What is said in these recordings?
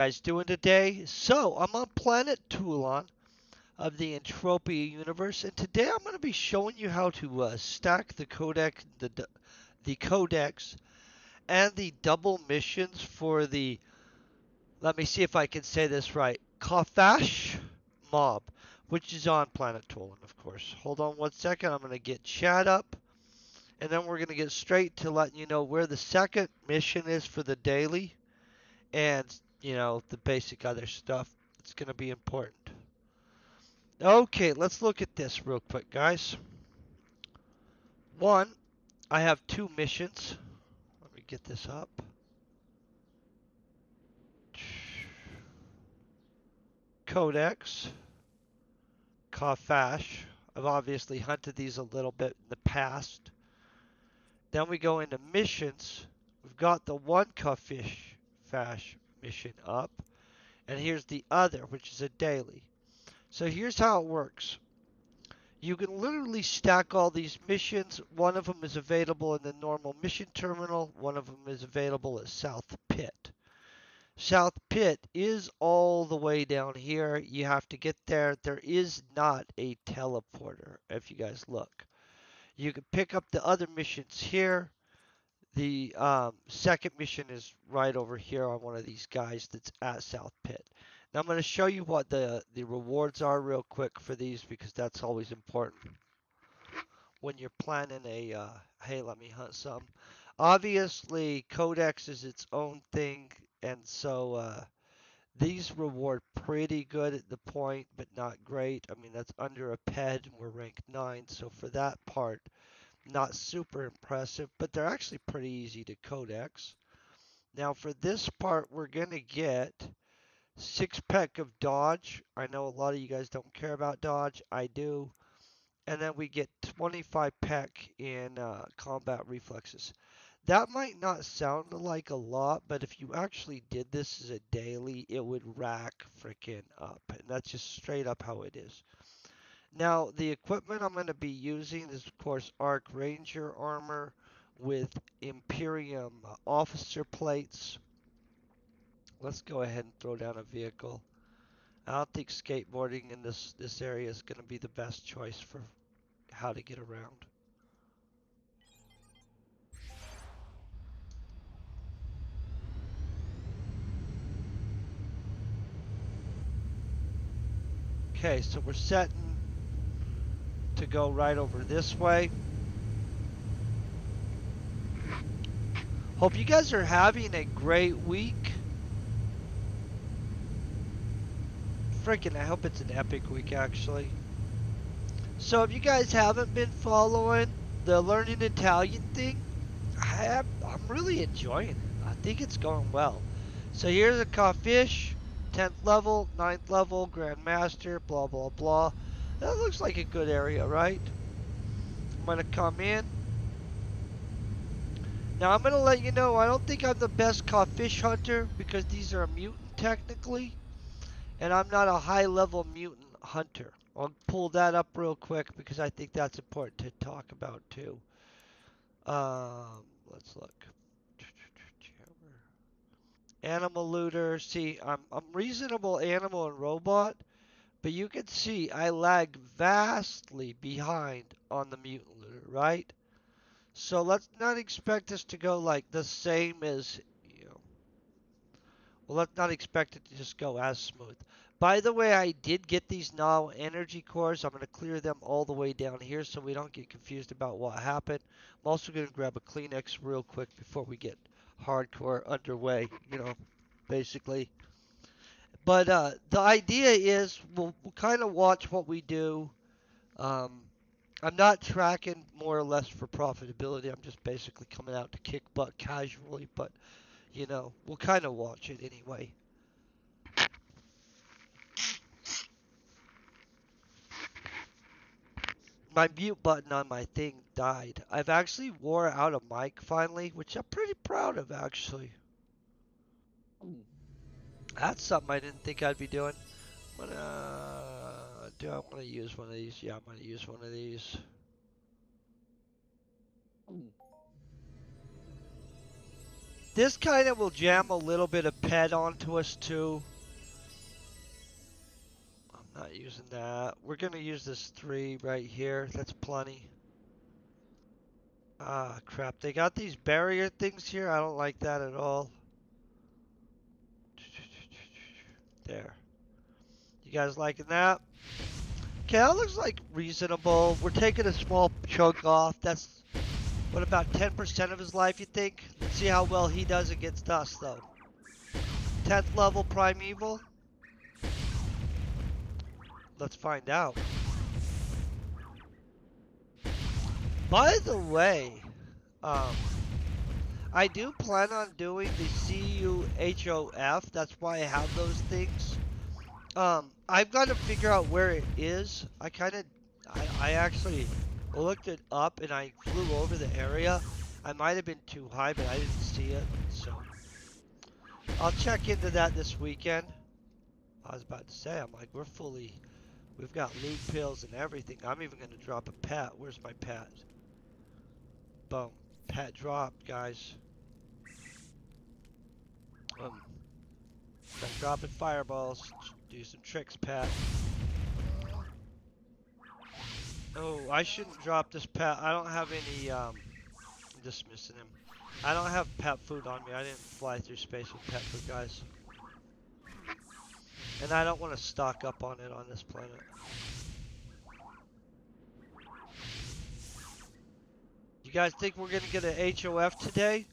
Guys doing today? So I'm on Planet Toulan of the Entropia Universe, and today I'm going to be showing you how to stack the Codex and the double missions for the. Let me see if I can say this right. Khaffash mob, which is on Planet Toulan, of course. Hold on one second. I'm going to get chat up, and then we're going to get straight to letting you know where the second mission is for the daily, and the basic other stuff. It's going to be important. Okay, let's look at this real quick, guys. One, I have two missions. Let me get this up. Codex, Khaffash. I've obviously hunted these a little bit in the past. Then we go into missions. We've got the one Khaffash mission up, and here's the other, which is a daily. So here's how it works. You can literally stack all these missions. One of them is available in the normal mission terminal. One of them is available at South Pit. South Pit is all the way down here. You have to get there. There is not a teleporter, if you guys look. You can pick up the other missions here. The second mission is right over here on one of these guys that's at South Pit. Now I'm going to show you what the rewards are real quick for these because that's always important when you're planning a, hey, let me hunt some. Obviously, Codex is its own thing, and so these reward pretty good at the point, but not great. I mean, that's under a ped, and we're ranked 9, so for that part, not super impressive, but they're actually pretty easy to Codex. Now, for this part, we're going to get 6 pack of dodge. I know a lot of you guys don't care about dodge. I do. And then we get 25 peck in combat reflexes. That might not sound like a lot, but if you actually did this as a daily, it would rack freaking up. And that's just straight up how it is. Now, the equipment I'm going to be using is, of course, Arc Ranger armor with Imperium officer plates. Let's go ahead and throw down a vehicle. I don't think skateboarding in this area is going to be the best choice for how to get around. Okay, so we're setting to go right over this way. Hope you guys are having a great week. Freaking, I hope it's an epic week, actually. So if you guys haven't been following the Learning Italian thing, I'm really enjoying it. I think it's going well. So here's a Khaffash, 10th level, 9th level, Grandmaster, blah, blah, blah. That looks like a good area, right? I'm going to come in. Now I'm going to let you know, I don't think I'm the best Khaffash hunter because these are a mutant technically. And I'm not a high level mutant hunter. I'll pull that up real quick because I think that's important to talk about too. Let's look. Animal looter. See, I'm reasonable animal and robot, but you can see I lag vastly behind on the mutant looter, right? So let's not expect this to go like the same as, well, let's not expect it to just go as smooth. By the way, I did get these now energy cores. I'm going to clear them all the way down here so we don't get confused about what happened. I'm also going to grab a Kleenex real quick before we get hardcore underway, basically. But the idea is we'll kind of watch what we do. Um, I'm not tracking more or less for profitability. I'm just basically coming out to kick butt casually, but we'll kind of watch it anyway. My mute button on my thing died. I've actually wore out a mic finally, which I'm pretty proud of actually. That's something I didn't think I'd be doing. Do I want to use one of these? Yeah, I'm gonna use one of these. This kind of will jam a little bit of pet onto us too. I'm not using that. We're going to use this 3 right here. That's plenty. Ah, crap. They got these barrier things here. I don't like that at all. There. You guys liking that? Okay, that looks like reasonable. We're taking a small chunk off. That's, what, about 10% of his life, you think? Let's see how well he does against us, though. 10th level primeval? Let's find out. By the way, I do plan on doing the CUHOF. That's why I have those things. I've got to figure out where it is. I actually looked it up and I flew over the area. I might have been too high, but I didn't see it. So I'll check into that this weekend. I was about to say, I'm like, we've got loot pills and everything. I'm even going to drop a pet. Where's my pet? Boom. Pet dropped, guys. I'm dropping fireballs. Do some tricks, pet. Oh, I shouldn't drop this pet. I don't have any, I'm dismissing him. I don't have pet food on me. I didn't fly through space with pet food, guys. And I don't want to stock up on it on this planet. You guys think we're going to get an HOF today?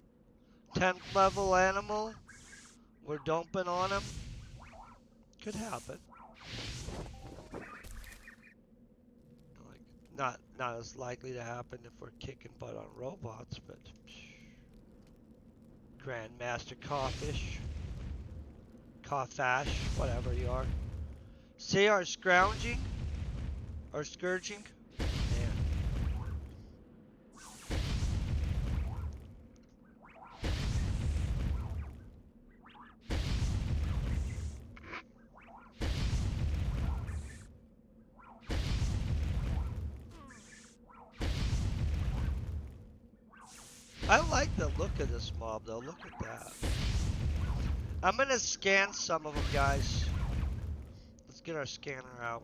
10th level animal? We're dumping on him? Could happen. Like, not as likely to happen if we're kicking butt on robots, but... Grandmaster Khaffash. Khaffash, whatever you are. See our scrounging? Our scourging? Man. I like the look of this mob though, look at that. I'm gonna scan some of them, guys. Let's get our scanner out.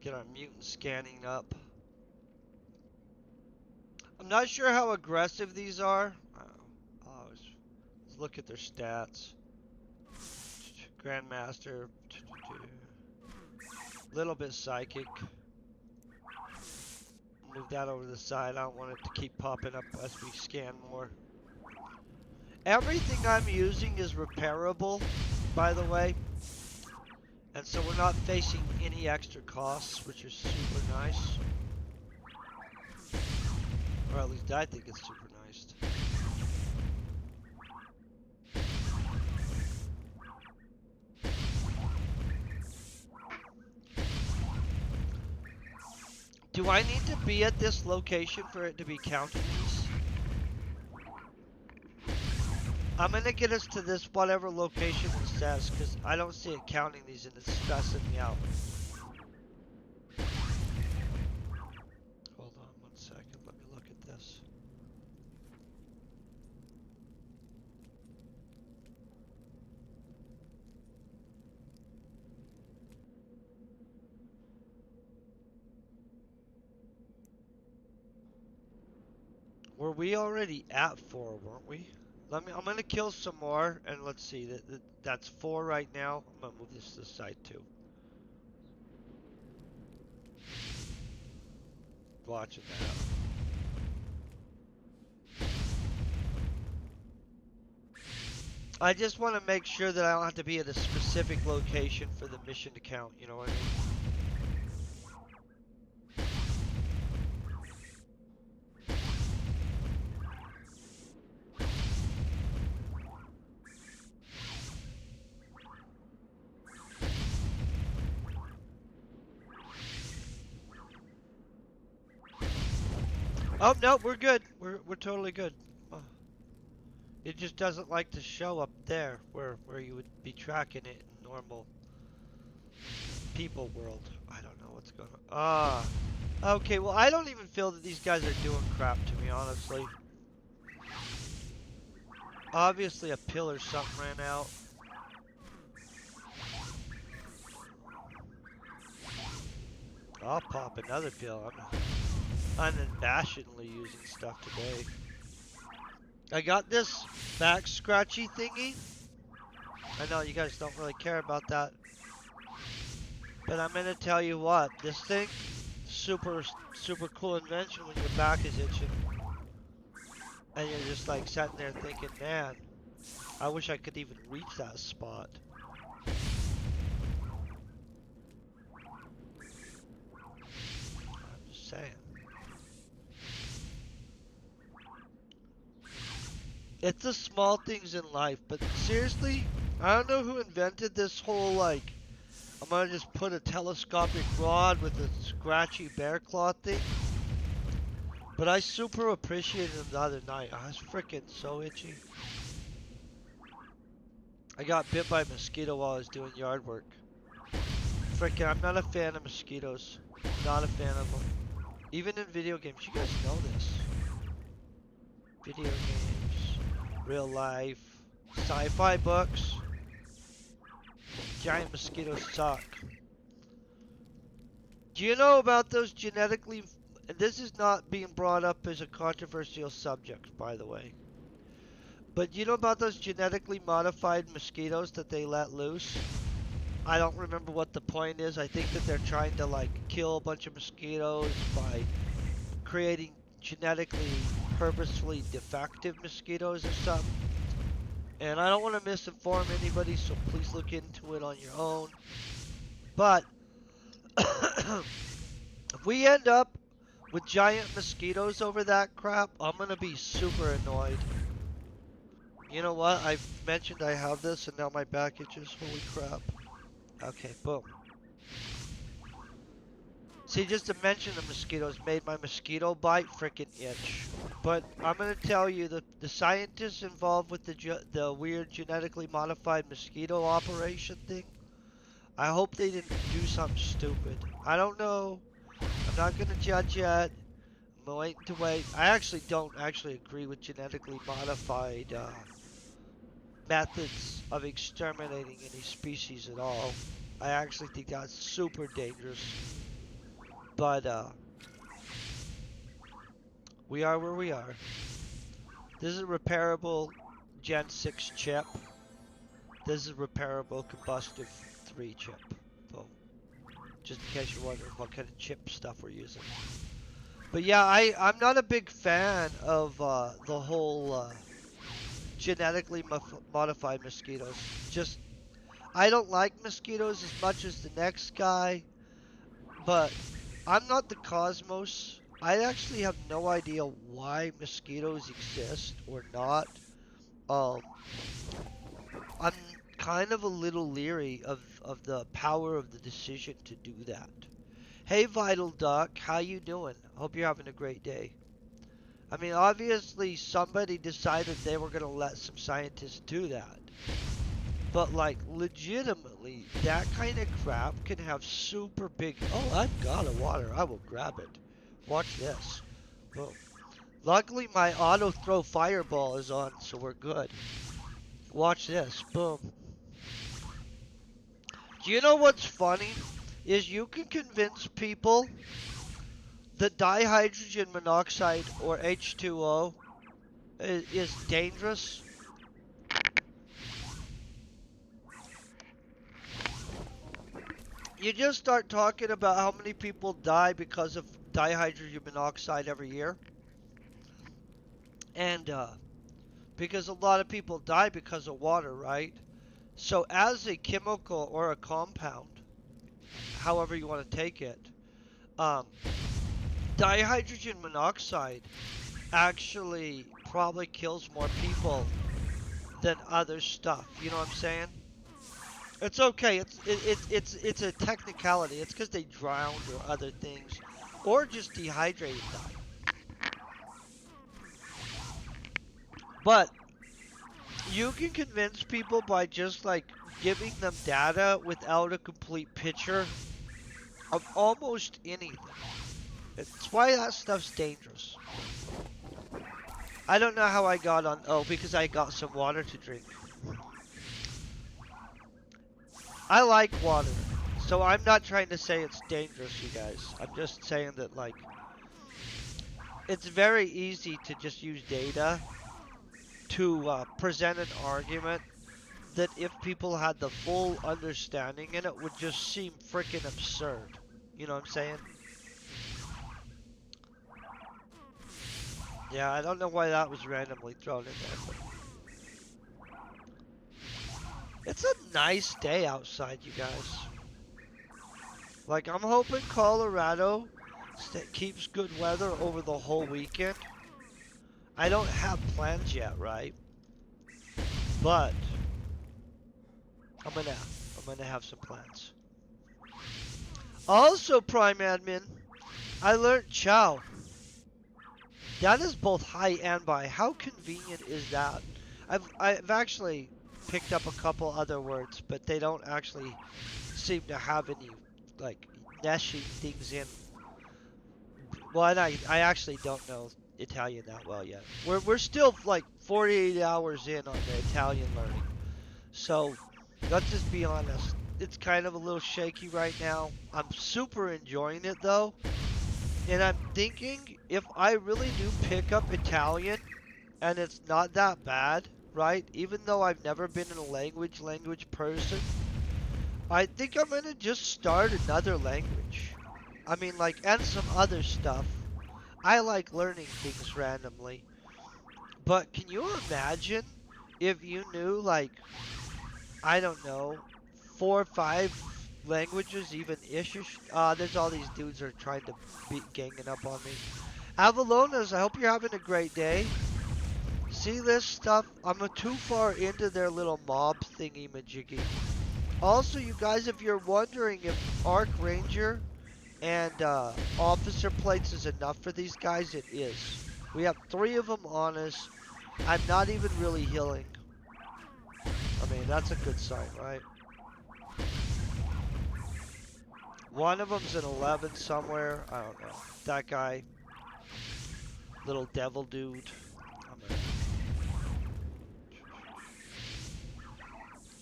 Get our mutant scanning up. I'm not sure how aggressive these are. Let's look at their stats. Grandmaster. Little bit psychic. Move that over to the side. I don't want it to keep popping up as we scan more. Everything I'm using is repairable, by the way. And so we're not facing any extra costs, which is super nice. Or at least I think it's super nice. Do I need to be at this location for it to be counting these? I'm gonna get us to this whatever location it says, because I don't see it counting these and it's stressing me out. Hold on 1 second, let me look at this. Were we already at 4, weren't we? I'm gonna kill some more, and let's see. That's 4 right now. I'm gonna move this to the side too. Watching that. I just want to make sure that I don't have to be at a specific location for the mission to count. You know what I mean? Oh no, we're good. We're totally good. Oh. It just doesn't like to show up there where you would be tracking it in normal people world. I don't know what's going on. Ah. Okay, well I don't even feel that these guys are doing crap to me, honestly. Obviously a pill or something ran out. I'll pop another pill. I'm unabashedly using stuff today. I got this back scratchy thingy. I know you guys don't really care about that. But I'm gonna tell you what, this thing, super cool invention when your back is itching. And you're just like sitting there thinking, man, I wish I could even reach that spot. I'm just saying. It's the small things in life, but seriously, I don't know who invented this whole like, I'm gonna just put a telescopic rod with a scratchy bear claw thing. But I super appreciated them the other night. I was freaking so itchy. I got bit by a mosquito while I was doing yard work. Frickin', I'm not a fan of mosquitoes. Not a fan of them. Even in video games, you guys know this. Video games, real life, sci-fi books. Giant mosquitoes suck. Do you know about those genetically... And this is not being brought up as a controversial subject, by the way. But you know about those genetically modified mosquitoes that they let loose? I don't remember what the point is. I think that they're trying to like kill a bunch of mosquitoes by creating genetically purposefully defective mosquitoes or something. And I don't want to misinform anybody, so please look into it on your own. But if we end up with giant mosquitoes over that crap, I'm gonna be super annoyed. You know what? I mentioned I have this and now my back itches. Holy crap. Okay, boom. See, just to mention the mosquitoes made my mosquito bite frickin' itch. But I'm gonna tell you, the scientists involved with the weird genetically modified mosquito operation thing, I hope they didn't do something stupid. I don't know. I'm not gonna judge yet. I'm waiting to wait. I actually don't agree with genetically modified methods of exterminating any species at all. I actually think that's super dangerous. But we are where we are. This is a repairable Gen 6 chip. This is a repairable Combustive 3 chip. Boom. Just in case you're wondering what kind of chip stuff we're using. But yeah, I'm not a big fan of the whole genetically modified mosquitoes. Just, I don't like mosquitoes as much as the next guy. But I'm not the cosmos. I actually have no idea why mosquitoes exist or not. Um, I'm kind of a little leery of the power of the decision to do that. Hey Vital Duck, how you doing? Hope you're having a great day. I mean, obviously somebody decided they were going to let some scientists do that. But like, legitimately, that kind of crap can have super big... Oh, I've got a water. I will grab it. Watch this. Boom. Luckily, my auto throw fireball is on, so we're good. Watch this. Boom. Do you know what's funny? Is you can convince people that dihydrogen monoxide, or H2O, is dangerous. You just start talking about how many people die because of dihydrogen monoxide every year. And because a lot of people die because of water, right? So as a chemical or a compound, however you want to take it, dihydrogen monoxide actually probably kills more people than other stuff. You know what I'm saying? It's okay. It's a technicality. It's because they drowned or other things, or just dehydrated died. But you can convince people by just like giving them data without a complete picture of almost anything. It's why that stuff's dangerous. I don't know how I got on. Oh, because I got some water to drink. I like water. So I'm not trying to say it's dangerous, you guys. I'm just saying that, like, it's very easy to just use data to present an argument that if people had the full understanding in it would just seem freaking absurd. You know what I'm saying? Yeah, I don't know why that was randomly thrown in there, but it's a nice day outside, you guys. Like, I'm hoping Colorado keeps good weather over the whole weekend. I don't have plans yet, right? But I'm gonna have some plans. Also, Prime Admin, I learned Chow. That is both high and by. How convenient is that? I've actually picked up a couple other words, but they don't actually seem to have any like neshing things in. Well, and I actually don't know Italian that well yet. We're still like 48 hours in on the Italian learning. So let's just be honest. It's kind of a little shaky right now. I'm super enjoying it though. And I'm thinking if I really do pick up Italian and it's not that bad, right? Even though I've never been a language person, I think I'm gonna just start another language. I mean, like, and some other stuff. I like learning things randomly. But can you imagine if you knew, like, I don't know, 4 or 5 languages, even ish? There's all these dudes that are trying to be ganging up on me. Avalonas, I hope you're having a great day. See this stuff? I'm too far into their little mob thingy majiggy. Also, you guys, if you're wondering if Arc Ranger and Officer Plates is enough for these guys, it is. We have 3 of them on us. I'm not even really healing. I mean, that's a good sign, right? One of them's an 11 somewhere. I don't know. That guy. Little devil dude.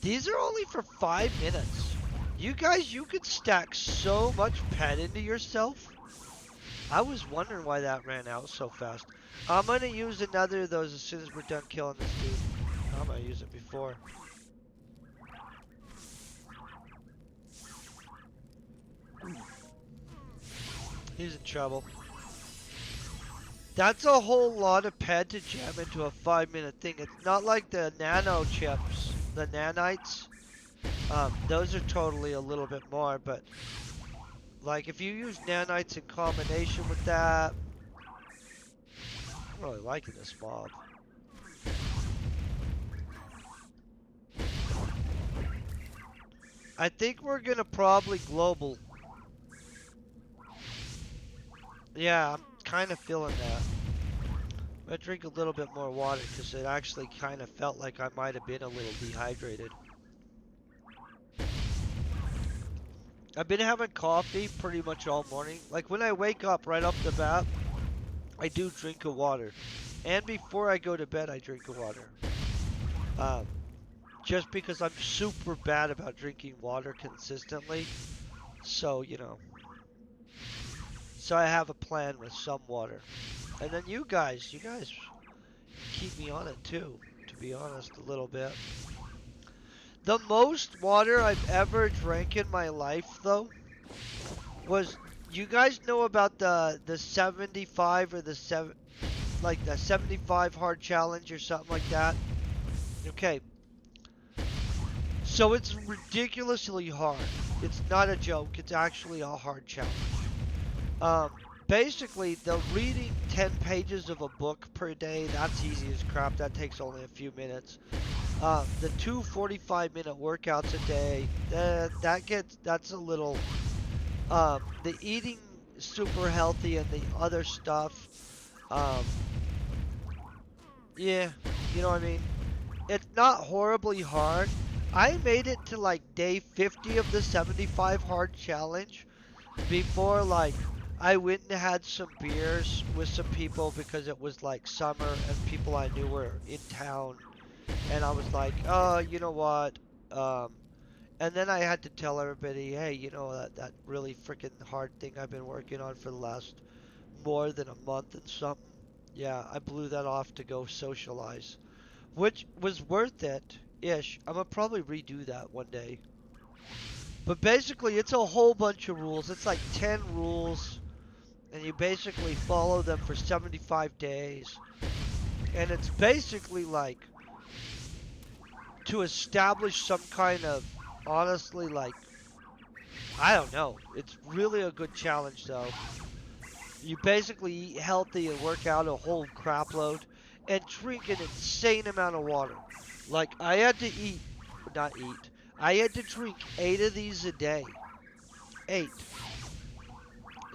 These are only for 5 minutes. You guys, you could stack so much pet into yourself. I was wondering why that ran out so fast. I'm going to use another of those as soon as we're done killing this dude. I'm going to use it before. He's in trouble. That's a whole lot of pet to jam into a 5-minute thing. It's not like the nano chips, the nanites. Those are totally a little bit more, but like if you use nanites in combination with that, I'm really liking this mob. I think we're gonna probably global. Yeah, I'm kind of feeling that. I'm gonna drink a little bit more water because it actually kind of felt like I might have been a little dehydrated. I've been having coffee pretty much all morning. Like when I wake up right off the bat, I do drink a water. And before I go to bed, I drink a water. Just because I'm super bad about drinking water consistently. So, you know. So I have a plan with some water. And then you guys keep me on it too, to be honest, a little bit. The most water I've ever drank in my life, though, was, you guys know about the 75 or the 75 hard challenge or something like that? Okay. So it's ridiculously hard. It's not a joke. It's actually a hard challenge. Basically, the reading 10 pages of a book per day, that's easy as crap. That takes only a few minutes. The 2 45-minute workouts a day, that's a little, the eating super healthy and the other stuff, yeah, you know what I mean? It's not horribly hard. I made it to like day 50 of the 75 hard challenge before like I went and had some beers with some people because it was like summer and people I knew were in town. And I was like, oh, you know what? Um, and then I had to tell everybody, hey, you know, that really freaking hard thing I've been working on for the last more than a month and something. Yeah, I blew that off to go socialize, which was worth it ish. I'm gonna probably redo that one day. But basically, it's a whole bunch of rules. It's like 10 rules, and you basically follow them for 75 days. And it's basically like to establish some kind of, honestly, like, I don't know. It's really a good challenge, though. You basically eat healthy and work out a whole crap load and drink an insane amount of water. Like, I had to eat, not eat, I had to drink 8 of these a day. 8.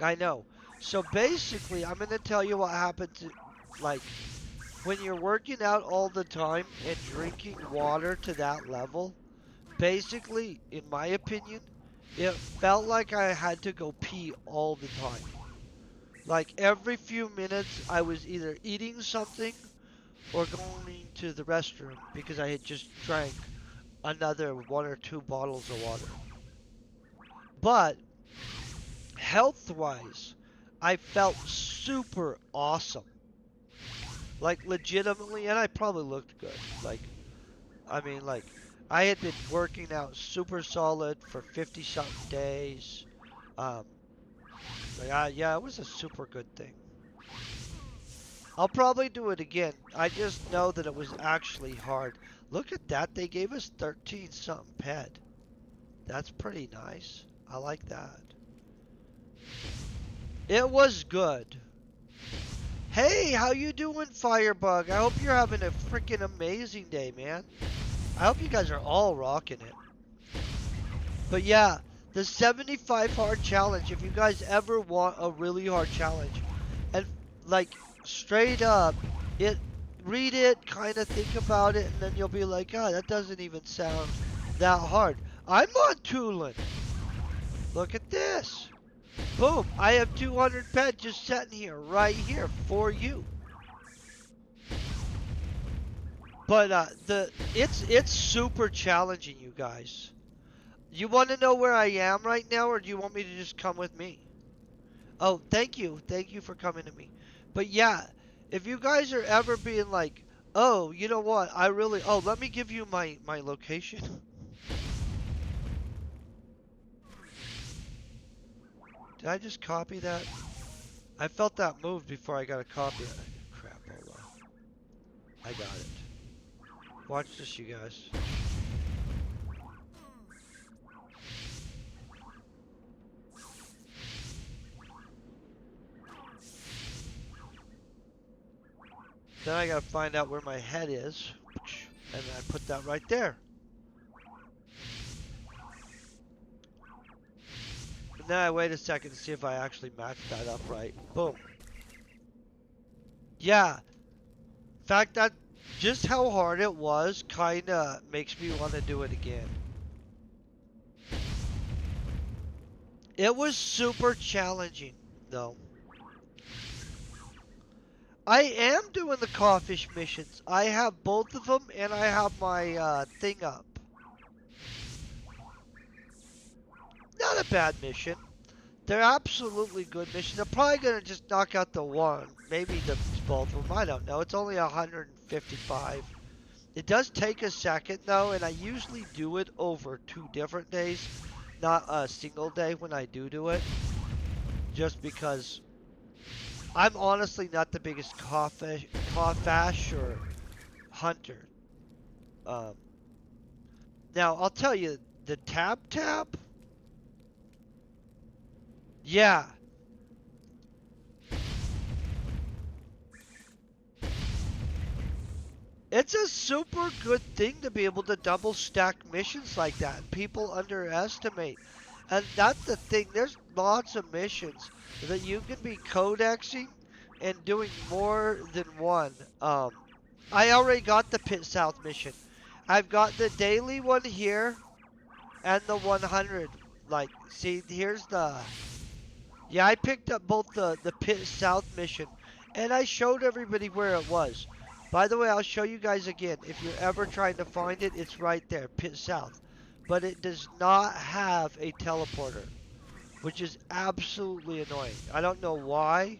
I know. So basically, I'm going to tell you what happens, like, when you're working out all the time and drinking water to that level. Basically, in my opinion, it felt like I had to go pee all the time. Like every few minutes, I was either eating something or going to the restroom because I had just drank another 1 or 2 bottles of water. But health wise, I felt super awesome. Like legitimately, and I probably looked good. I mean, like, I had been working out super solid for 50 something days. Um, yeah, it was a super good thing. I'll probably do it again. I just know that it was actually hard. Look at that. They gave us 13 something ped. That's pretty nice. I like that. It was good. Hey, how you doing, Firebug? I hope you're having a freaking amazing day, man. I hope you guys are all rocking it. But yeah, the 75 hard challenge, if you guys ever want a really hard challenge, and like straight up, it read it, kind of think about it, and then you'll be like, oh, that doesn't even sound that hard. I'm on Toulan. Look at this. Boom, I have 200 ped just sitting here, right here for you. But it's super challenging, you guys. You want to know where I am right now, or do you want me to just come with me? Oh, thank you. Thank you for coming to me. But yeah, if you guys are ever being like, oh, you know what? Oh, let me give you my location. Did I just copy that? I felt that move before I got a copy. Crap, hold on. I got it. Watch this, you guys. Then I gotta find out where my head is. And I put that right there. And then I wait a second to see if I actually match that up right. Boom. Yeah. In fact, that just how hard it was kinda makes me want to do it again. It was super challenging, though. I am doing the Khaffash missions. I have both of them, and I have my thing up. Not a bad mission. They're absolutely good missions. I'm probably gonna just knock out the one, maybe both of them. I don't know. It's only 155. It does take a second though, and I usually do it over 2 different days, not a single day when I do it. Just because I'm honestly not the biggest Khaffash or hunter. Um, Now I'll tell you the tab. Yeah, it's a super good thing to be able to double stack missions like that. And people underestimate. And that's the thing. There's lots of missions that you can be codexing and doing more than one. I already got the Pit South mission. I've got the daily one here and the 100. Like, see, here's the. Yeah, I picked up both the Pit South mission, and I showed everybody where it was. By the way, I'll show you guys again. If you're ever trying to find it, it's right there, Pit South. But it does not have a teleporter, which is absolutely annoying. I don't know why.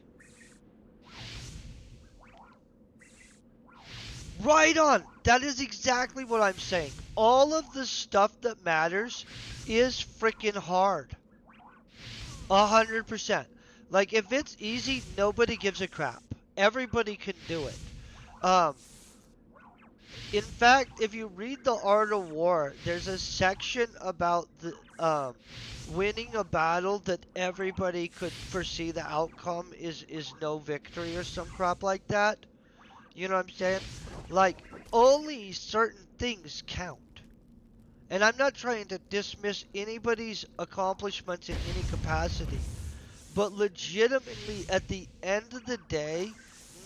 Right on! That is exactly what I'm saying. All of the stuff that matters is freaking hard. 100%. Like, if it's easy, nobody gives a crap. Everybody can do it. Um, in fact, if you read the Art of War, there's a section about the winning a battle that everybody could foresee the outcome is no victory or some crap like that. You know what I'm saying? Like, only certain things count. And I'm not trying to dismiss anybody's accomplishments in any capacity. But legitimately, at the end of the day,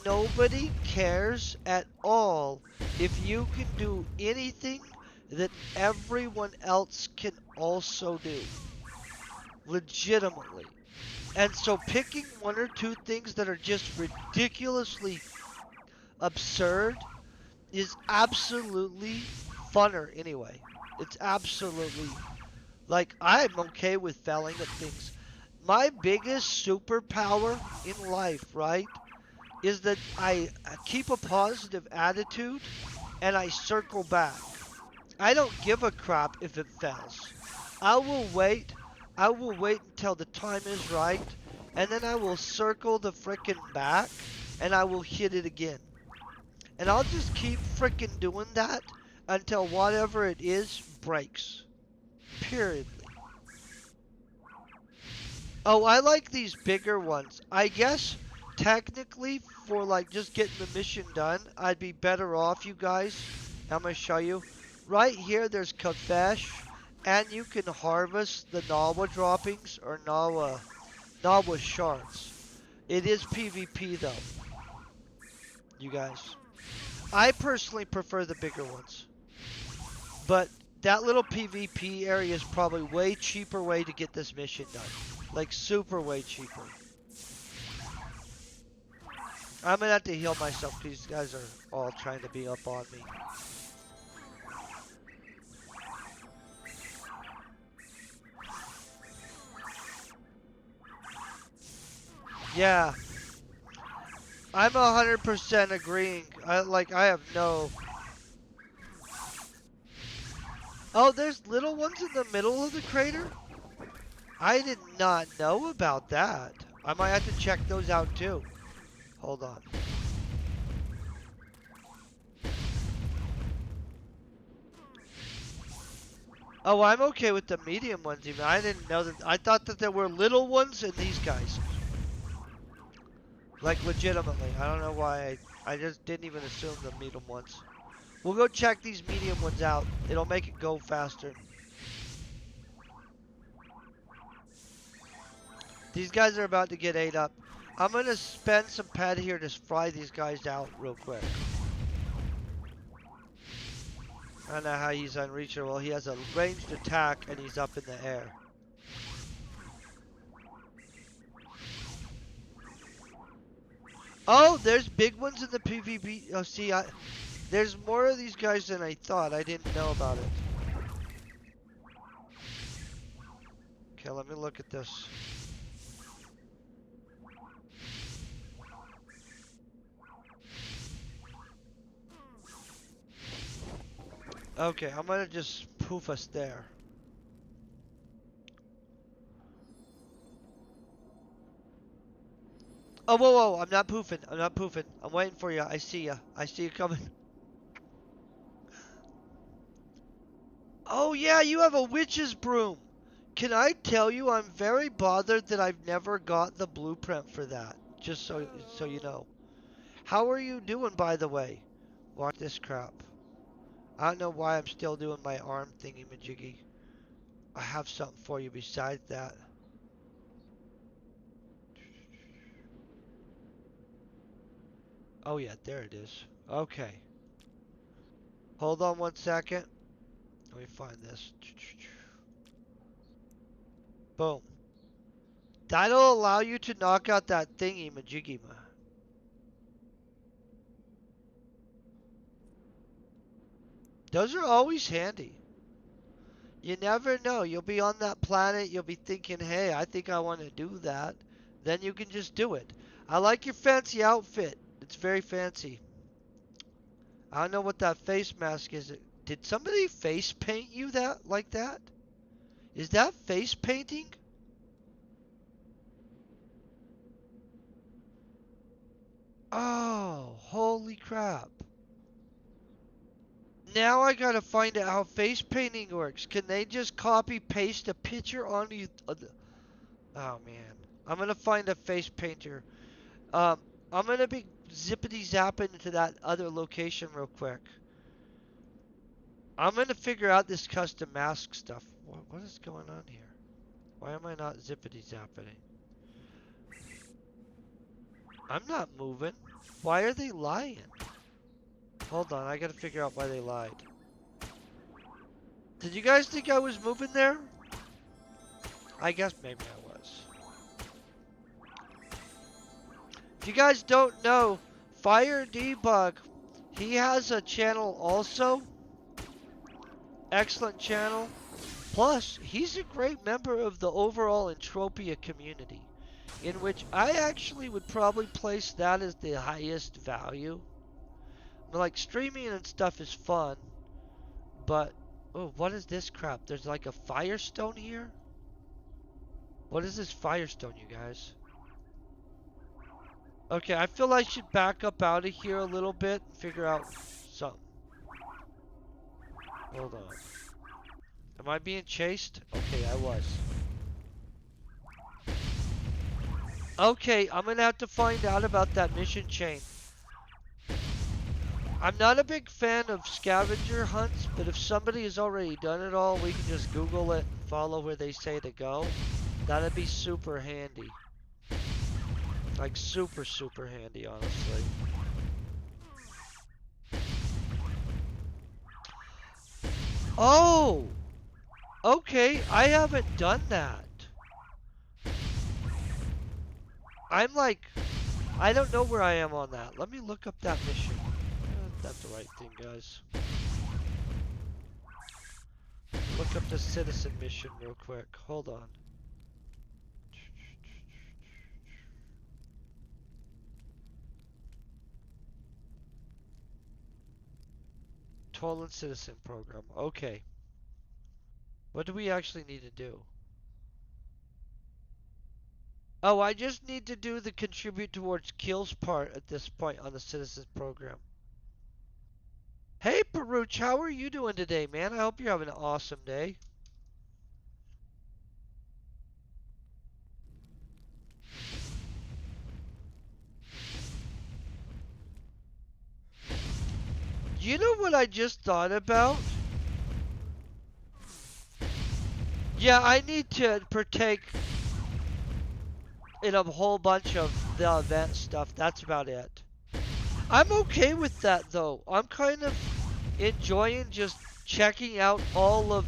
nobody cares at all if you can do anything that everyone else can also do. Legitimately. And so picking one or two things that are just ridiculously absurd is absolutely funner anyway. It's absolutely like I'm okay with failing at things. My biggest superpower in life, right, is that I keep a positive attitude and I circle back. I don't give a crap if it fails. I will wait. I will wait until the time is right, and then I will circle the frickin' back and I will hit it again. And I'll just keep frickin' doing that until whatever it is breaks. Period. Oh, I like these bigger ones. I guess technically for like just getting the mission done, I'd be better off, you guys. I'm gonna show you. Right here, there's Khaffash, and you can harvest the Nawa droppings or Nawa shards. It is PvP though, you guys. I personally prefer the bigger ones, but that little PvP area is probably way cheaper way to get this mission done. Like super way cheaper. I'm gonna have to heal myself because these guys are all trying to be up on me. Yeah, I'm 100% agreeing. I have no. Oh, there's little ones in the middle of the crater? I did not know about that. I might have to check those out too. Hold on. Oh, I'm okay with the medium ones even. I didn't know that. I thought that there were little ones and these guys. Like legitimately. I don't know why I just didn't even assume the medium ones. We'll go check these medium ones out. It'll make it go faster. These guys are about to get ate up. I'm gonna spend some pad here to fry these guys out real quick. I don't know how he's unreachable. He has a ranged attack and he's up in the air. Oh, there's big ones in the PvP. Oh, see, there's more of these guys than I thought. I didn't know about it. Okay, let me look at this. Okay, I'm gonna just poof us there. Oh, whoa, whoa, I'm not poofing. I'm not poofing. I'm waiting for you. I see ya. I see you coming. Oh, yeah, you have a witch's broom. Can I tell you, I'm very bothered that I've never got the blueprint for that. Just so you know. How are you doing, by the way? Watch this crap. I don't know why I'm still doing my arm thingy majiggy. I have something for you besides that. Oh yeah, there it is. Okay. Hold on one second. Let me find this. Boom. That'll allow you to knock out that thingy majigima. Those are always handy. You never know. You'll be on that planet. You'll be thinking, hey, I think I want to do that. Then you can just do it. I like your fancy outfit. It's very fancy. I don't know what that face mask is. Did somebody face paint you that like that? Is that face painting? Oh, holy crap. Now I gotta find out how face painting works. Can they just copy paste a picture onto oh man. I'm gonna find a face painter. Um, I'm gonna be zippity zapping to that other location real quick. I'm gonna figure out this custom mask stuff. What is going on here? Why am I not zippity zapping? I'm not moving. Why are they lying? Hold on, I gotta figure out why they lied. Did you guys think I was moving there? I guess maybe I was. If you guys don't know, Fire Debug, he has a channel also. Excellent channel. Plus, he's a great member of the overall Entropia community, in which I actually would probably place that as the highest value. Like, streaming and stuff is fun, but oh, what is this crap? There's like a firestone here? What is this firestone, you guys? Okay, I feel I should back up out of here a little bit and figure out something. Hold on. Am I being chased? Okay, I was. Okay, I'm gonna have to find out about that mission chain. I'm not a big fan of scavenger hunts, but if somebody has already done it all, we can just Google it and follow where they say to go. That'd be super handy. Like super, super handy, honestly. Oh! Okay, I haven't done that. I'm like, I don't know where I am on that. Let me look up that mission. That's the right thing, guys. Look up the citizen mission real quick. Hold on. Toulan Citizen Program. Okay. What do we actually need to do? Oh, I just need to do the contribute towards kills part at this point on the Citizens Program. Hey, Peruch, how are you doing today, man? I hope you're having an awesome day. You know what I just thought about? Yeah, I need to partake in a whole bunch of the event stuff. That's about it. I'm okay with that, though. I'm kind of enjoying just checking out all of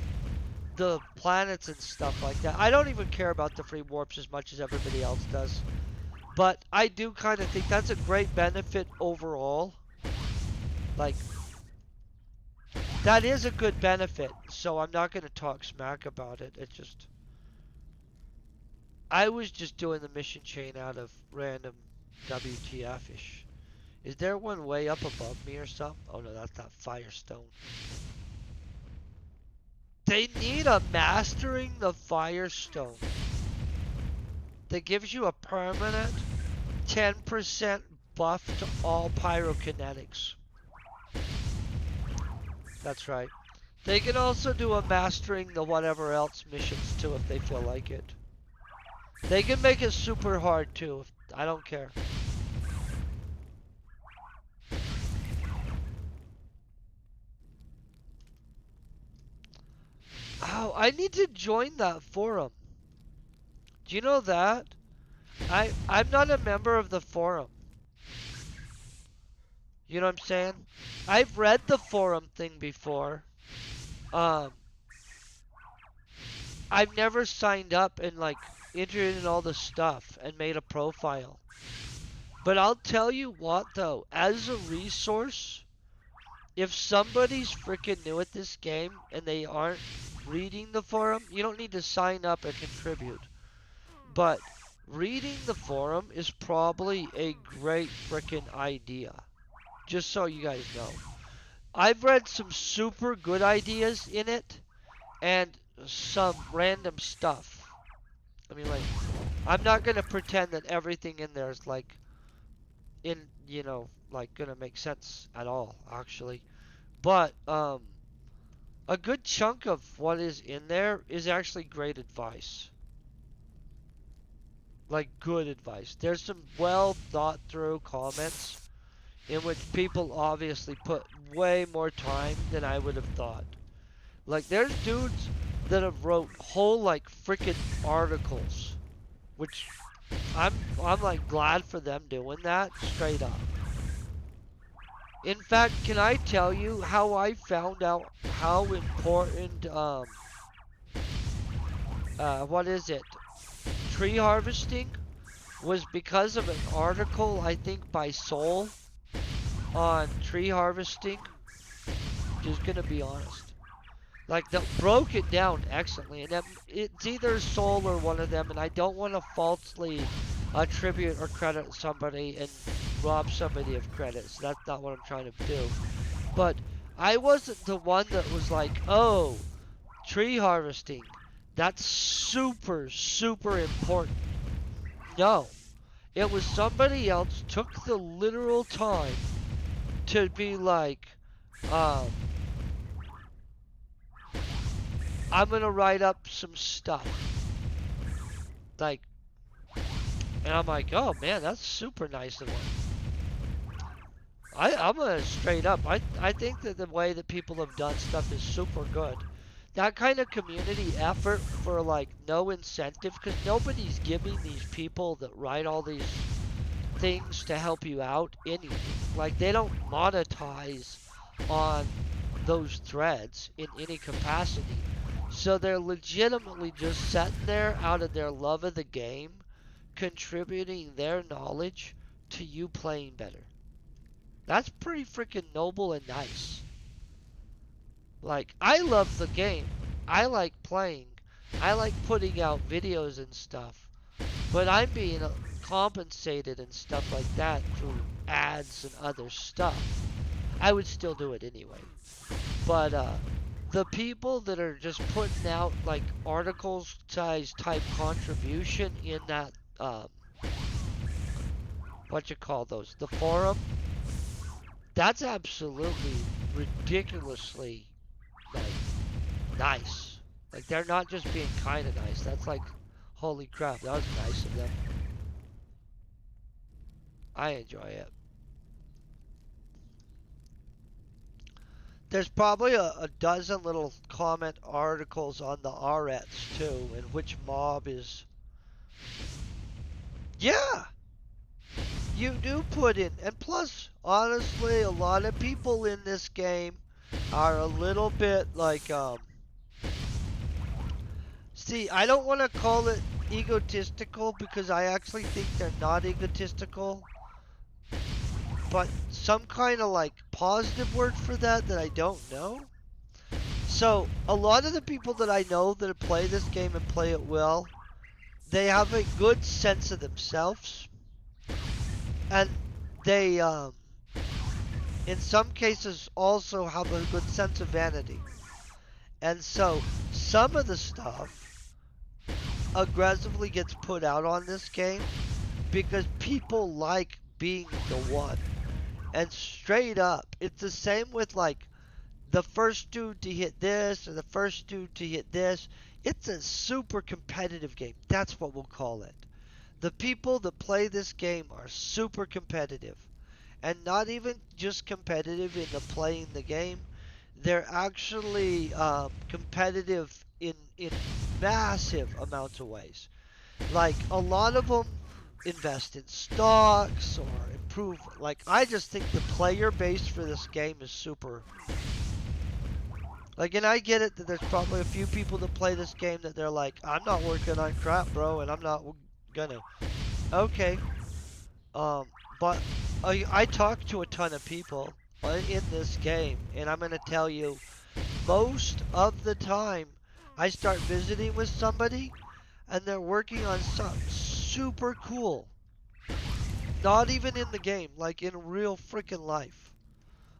the planets and stuff like that. I don't even care about the free warps as much as everybody else does. But I do kind of think that's a great benefit overall. Like, that is a good benefit, so I'm not going to talk smack about it. It's just, I was just doing the mission chain out of random WTF-ish. Is there one way up above me or something? Oh no, that's that Firestone. They need a Mastering the Firestone that gives you a permanent 10% buff to all pyrokinetics. That's right. They can also do a Mastering the whatever else missions too if they feel like it. They can make it super hard too. I don't care. Oh, I need to join that forum. Do you know that? I'm not a member of the forum. You know what I'm saying? I've read the forum thing before. I've never signed up and like entered in all the stuff and made a profile. But I'll tell you what though, as a resource, if somebody's freaking new at this game and they aren't reading the forum, you don't need to sign up and contribute. But reading the forum is probably a great freaking idea. Just so you guys know. I've read some super good ideas in it and some random stuff. I mean, like, I'm not gonna pretend that everything in there is like like gonna make sense at all, actually. But a good chunk of what is in there is actually great advice. Like good advice. There's some well thought through comments in which people obviously put way more time than I would have thought. Like there's dudes that have wrote whole like freaking articles, which I'm like glad for them doing that straight up. In fact, can I tell you how I found out how important what is it? Tree harvesting was because of an article I think by Soul on tree harvesting. Just gonna be honest. Like that broke it down excellently, and it's either Soul or one of them, and I don't want to falsely attribute or credit somebody and rob somebody of credit. So that's not what I'm trying to do. But I wasn't the one that was like, oh, tree harvesting. That's super, super important. No. It was somebody else took the literal time to be like, um, I'm gonna write up some stuff. Like, and I'm like, oh man, that's super nice of them. I'm gonna straight up. I think that the way that people have done stuff is super good. That kind of community effort for like no incentive, because nobody's giving these people that write all these things to help you out anything. Like they don't monetize on those threads in any capacity. So they're legitimately just sitting there out of their love of the game, contributing their knowledge to you playing better. That's pretty freaking noble and nice. Like, I love the game. I like playing. I like putting out videos and stuff. But I'm being compensated and stuff like that through ads and other stuff. I would still do it anyway. But the people that are just putting out like articles size type contribution in that what you call those, the forum, that's absolutely ridiculously like nice. Like they're not just being kind of nice. That's like, holy crap, that was nice of them. I enjoy it. There's probably a dozen little comment articles on the RETs too, and which mob is. Yeah, you do put in, and plus, honestly, a lot of people in this game are a little bit like See, I don't want to call it egotistical because I actually think they're not egotistical, but some kind of like positive word for that I don't know. So, a lot of the people that I know that play this game and play it well, they have a good sense of themselves, and they, in some cases, also have a good sense of vanity. And so, some of the stuff aggressively gets put out on this game because people like being the one. And straight up, it's the same with like the first dude to hit this or the first dude to hit this. It's a super competitive game. That's what we'll call it. The people that play this game are super competitive. And not even just competitive in the playing the game. They're actually competitive in massive amounts of ways. Like a lot of them invest in stocks or improve. Like I just think the player base for this game is super Like, and I get it that there's probably a few people that play this game that they're like, I'm not working on crap, bro, and I'm not gonna. Okay, um, but I talk to a ton of people in this game, and I'm gonna tell you, most of the time, I start visiting with somebody, and they're working on something super cool. Not even in the game, like in real freaking life,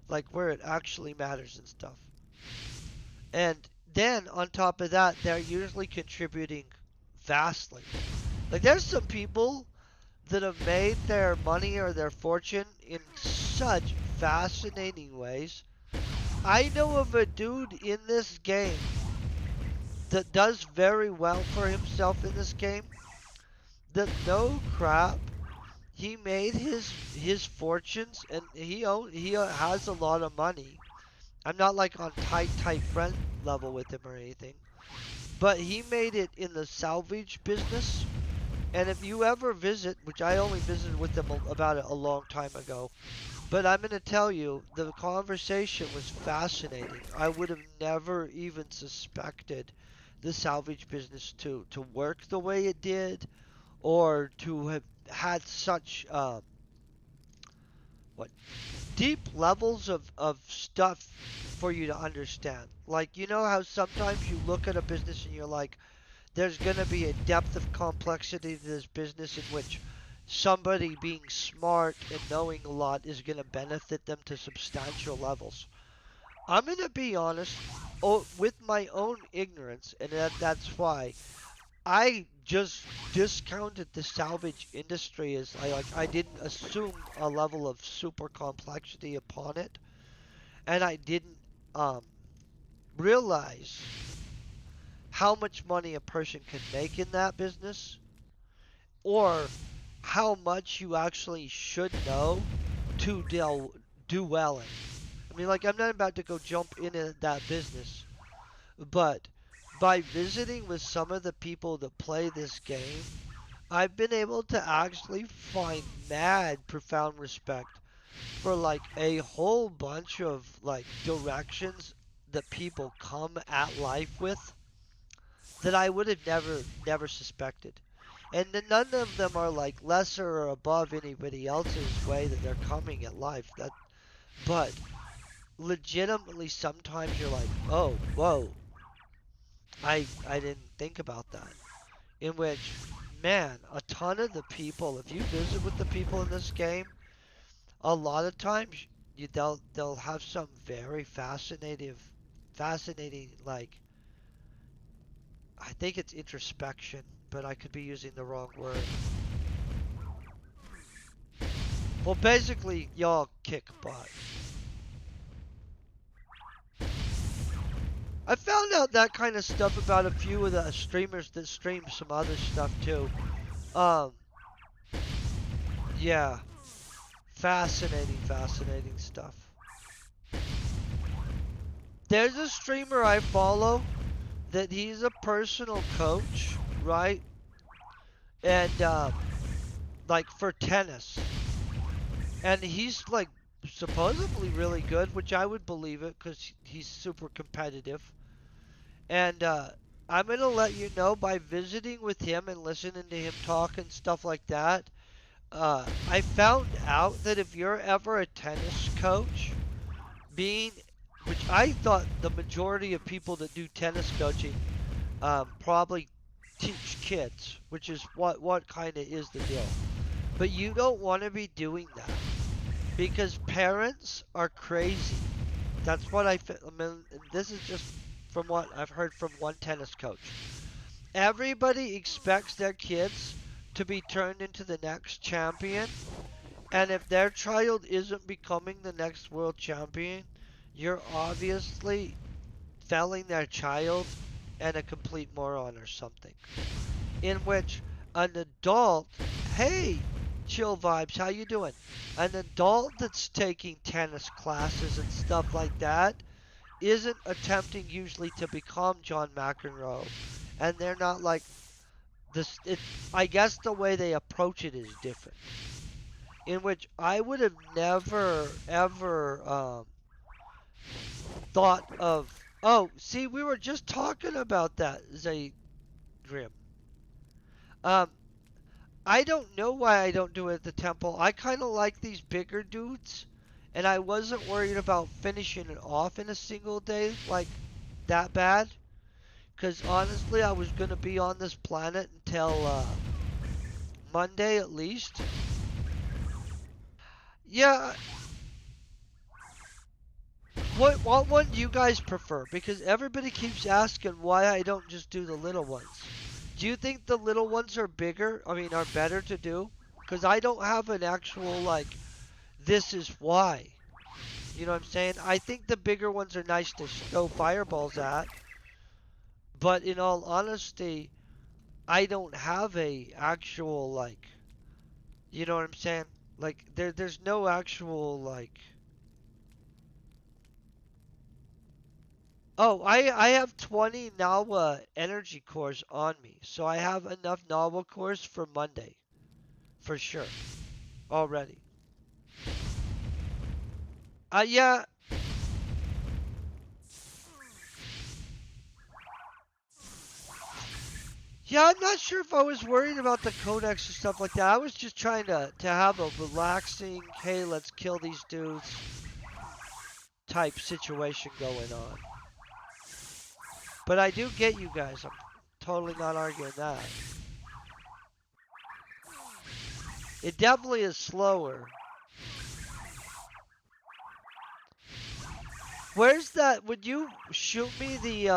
like where it actually matters and stuff. And then on top of that, they're usually contributing vastly. Like there's some people that have made their money or their fortune in such fascinating ways. I know of a dude in this game that does very well for himself in this game. That no crap, he made his fortunes and he has a lot of money. I'm not like on tight friend level with him or anything, but he made it in the salvage business. And if you ever visit, which I only visited with them about a long time ago, but I'm going to tell you, the conversation was fascinating. I would have never even suspected the salvage business to work the way it did, or to have had such what deep levels of stuff for you to understand. Like, you know how sometimes you look at a business and you're like, there's going to be a depth of complexity to this business in which somebody being smart and knowing a lot is going to benefit them to substantial levels. I'm going to be honest, with my own ignorance, and that's why I just discounted the salvage industry as I didn't assume a level of super complexity upon it, and I didn't um, realize how much money a person can make in that business, or how much you actually should know to do well in. I mean, like, I'm not about to go jump into that business, but by visiting with some of the people that play this game, I've been able to actually find mad profound respect for like a whole bunch of like directions that people come at life with that I would have never suspected. And then none of them are like lesser or above anybody else's way that they're coming at life. That but legitimately sometimes you're like, "Oh, whoa. I didn't think about that." In which, man, a ton of the people, if you visit with the people in this game, a lot of times they'll have some very fascinating, like, I think it's introspection, but I could be using the wrong word. Well, basically, y'all kick butt. I found out that kind of stuff about a few of the streamers that stream some other stuff too. Um, yeah, fascinating stuff. There's a streamer I follow that he's a personal coach, right? And like for tennis, and he's like supposedly really good, which I would believe it because he's super competitive. And I'm gonna let you know by visiting with him and listening to him talk and stuff like that. I found out that if you're ever a tennis coach, being which I thought the majority of people that do tennis coaching probably teach kids, which is what kind of is the deal. But you don't want to be doing that because parents are crazy. That's what I mean. This is just from what I've heard from one tennis coach. Everybody expects their kids to be turned into the next champion, and if their child isn't becoming the next world champion, you're obviously failing their child and a complete moron or something. In which an adult, hey, chill vibes, how you doing? An adult that's taking tennis classes and stuff like that isn't attempting usually to become John McEnroe, and they're not like this. I guess the way they approach it is different. In which I would have never ever thought of Oh, see, we were just talking about that, Zay Grim. Um, I don't know why I don't do it at the temple. I kind of like these bigger dudes, and I wasn't worried about finishing it off in a single day like that bad. Because honestly, I was gonna be on this planet until Monday at least. Yeah, what one do you guys prefer? Because everybody keeps asking why I don't just do the little ones. Do you think the little ones are bigger? I mean, are better to do? Because I don't have an actual like. This is why. You know what I'm saying? I think the bigger ones are nice to throw fireballs at, but in all honesty, I don't have a actual like. You know what I'm saying? Like there's no actual like. Oh, I have 20 Nawa energy cores on me, so I have enough Nawa cores for Monday for sure already. Yeah, yeah. I'm not sure if I was worried about the codex and stuff like that. I was just trying to have a relaxing, hey, let's kill these dudes type situation going on. But I do get you guys. I'm totally not arguing that. It definitely is slower. Where's that? Would you shoot me the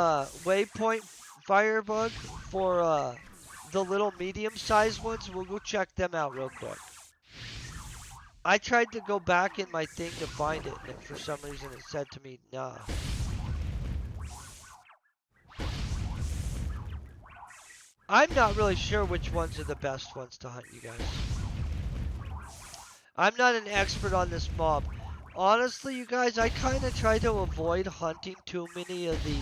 waypoint firebug for the little medium-sized ones? We'll go check them out real quick. I tried to go back in my thing to find it, and for some reason it said to me, nah. I'm not really sure which ones are the best ones to hunt, you guys. I'm not an expert on this mob. Honestly, you guys, I kind of try to avoid hunting too many of the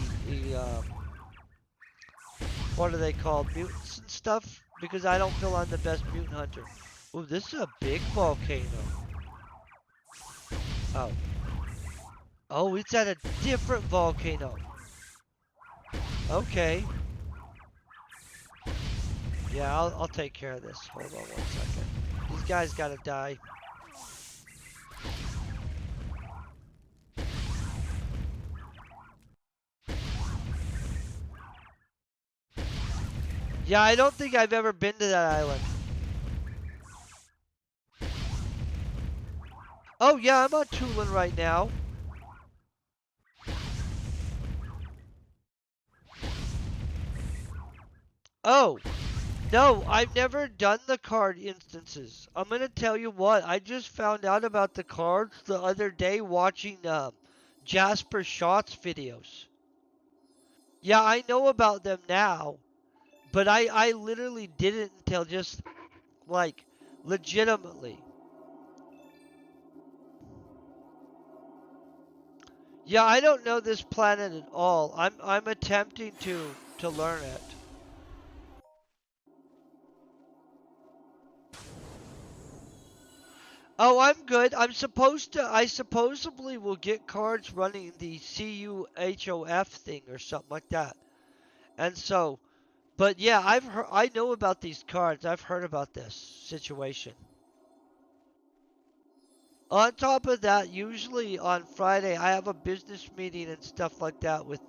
what are they called, mutants and stuff, because I don't feel I'm the best mutant hunter. Ooh, this is a big volcano. Oh. Oh, it's at a different volcano. Okay. Yeah, I'll take care of this. Hold on 1 second. These guys gotta die. Yeah, I don't think I've ever been to that island. Oh, yeah, I'm on Toulan right now. Oh, no, I've never done the card instances. I'm gonna tell you what, I just found out about the cards the other day watching Jasper Shots videos. Yeah, I know about them now, but I literally didn't until just like legitimately. Yeah, I don't know this planet at all. I'm attempting to learn it. Oh, I'm good. I supposedly will get cards running the CUHOF thing or something like that. And so, but yeah, I know about these cards. I've heard about this situation. On top of that, usually on Friday I have a business meeting and stuff like that with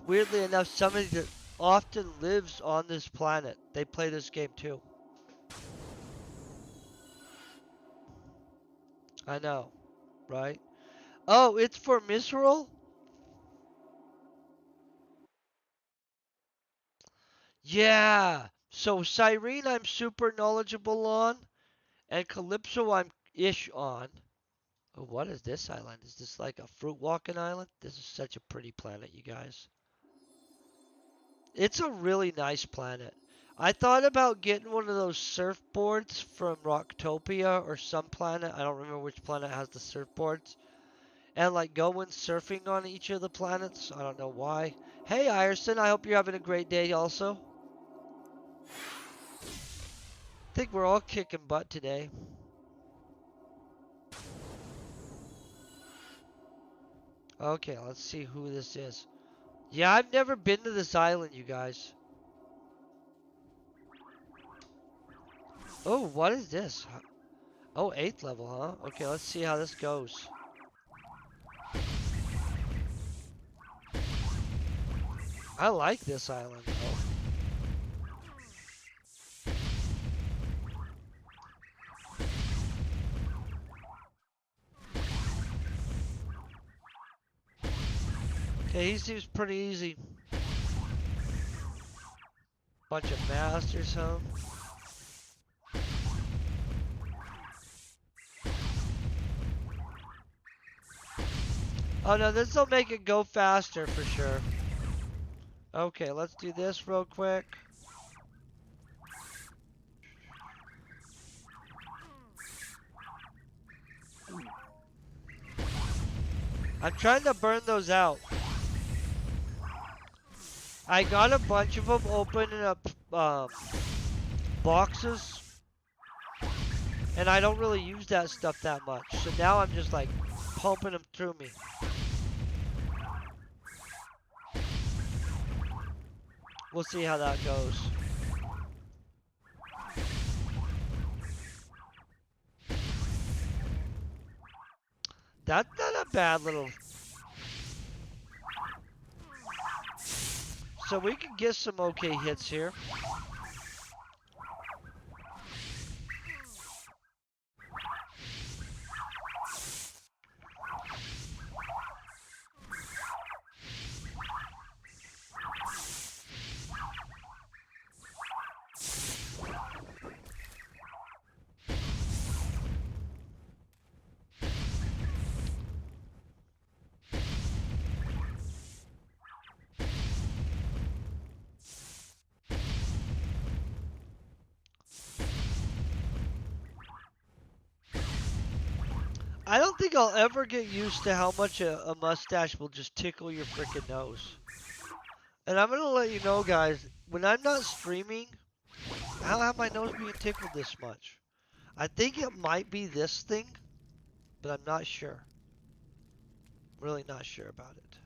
weirdly enough somebody that often lives on this planet. They play this game too. I know, right? Oh, it's for Misrule? Yeah. So Cyrene I'm super knowledgeable on, and Calypso I'm ish on. Oh, what is this island? Is this like a fruit walking island? This is such a pretty planet, you guys. It's a really nice planet. I thought about getting one of those surfboards from Rocktopia or some planet. I don't remember which planet has the surfboards. And like going surfing on each of the planets. I don't know why. Hey, Ireson, I hope you're having a great day also. I think we're all kicking butt today. Okay, let's see who this is. Yeah, I've never been to this island, you guys. Oh, what is this? Oh, 8th level, huh? Okay, let's see how this goes. I like this island, though. Okay, he seems pretty easy. Bunch of masters, huh? Oh no, this will make it go faster for sure. Okay, let's do this real quick. I'm trying to burn those out. I got a bunch of them opening up boxes, and I don't really use that stuff that much. So now I'm just like pumping them through me. We'll see how that goes. That's not a bad little... So we can get some okay hits here. I don't think I'll ever get used to how much a mustache will just tickle your freaking nose. And I'm gonna let you know, guys, when I'm not streaming, I don't have my nose being tickled this much. I think it might be this thing, but I'm not sure. Really not sure about it.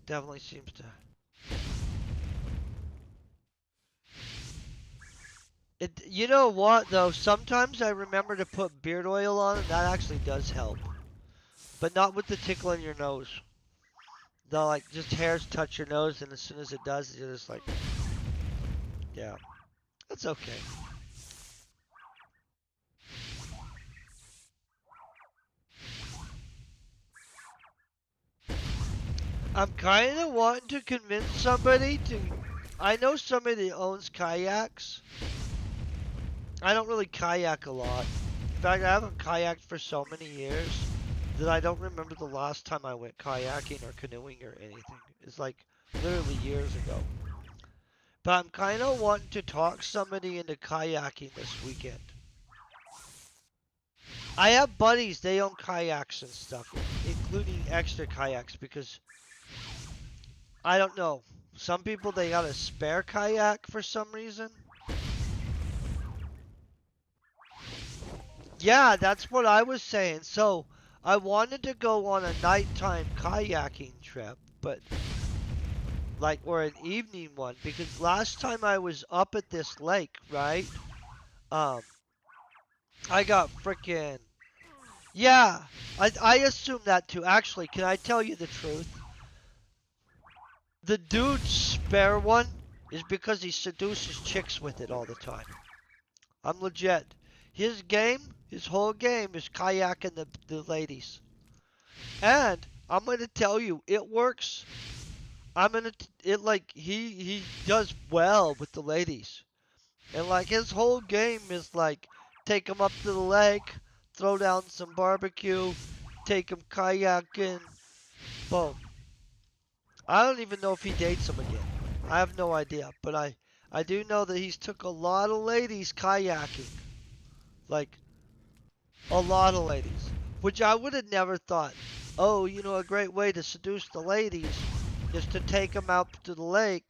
Definitely seems to. You know what though? Sometimes I remember to put beard oil on, and that actually does help. But not with the tickle in your nose. The like just hairs touch your nose, and as soon as it does, you're just like, yeah, that's okay. I'm kind of wanting to convince somebody to. I know somebody that owns kayaks. I don't really kayak a lot. In fact, I haven't kayaked for so many years that I don't remember the last time I went kayaking or canoeing or anything. It's like literally years ago. But I'm kind of wanting to talk somebody into kayaking this weekend. I have buddies, they own kayaks and stuff, including extra kayaks because I don't know. Some people they got a spare kayak for some reason. Yeah, that's what I was saying. So I wanted to go on a nighttime kayaking trip, but like or an evening one because last time I was up at this lake, right? Um, I got freaking yeah. I assume that too. Actually, can I tell you the truth? The dude's spare one is because he seduces chicks with it all the time. I'm legit. His game, his whole game is kayaking the ladies. And I'm gonna tell you, it works. It like he does well with the ladies. And like his whole game is like take them up to the lake, throw down some barbecue, take them kayaking, boom. I don't even know if he dates them again. I have no idea, but I do know that he's took a lot of ladies kayaking. Like a lot of ladies, which I would have never thought. Oh, you know, a great way to seduce the ladies is to take them out to the lake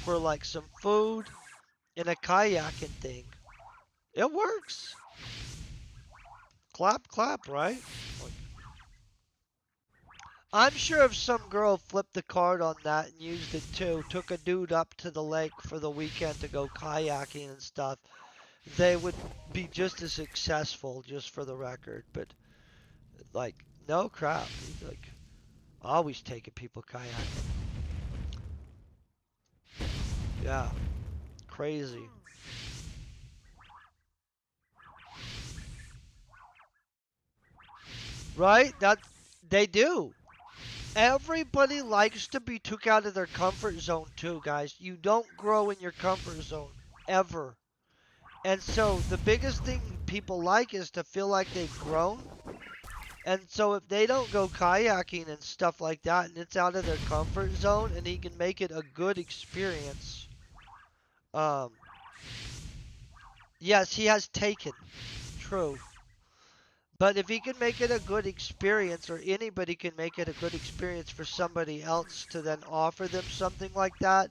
for like some food and a kayaking thing. It works. Clap, clap, right? I'm sure if some girl flipped the card on that and used it too, took a dude up to the lake for the weekend to go kayaking and stuff, they would be just as successful, just for the record. But like, no crap. Like, always taking people kayaking. Yeah, crazy. Right? That they do. Everybody likes to be took out of their comfort zone too, guys. You don't grow in your comfort zone ever. And so the biggest thing people like is to feel like they've grown. And so if they don't go kayaking and stuff like that and it's out of their comfort zone and he can make it a good experience. Um yes, he has taken. True. But if he can make it a good experience, or anybody can make it a good experience for somebody else to then offer them something like that,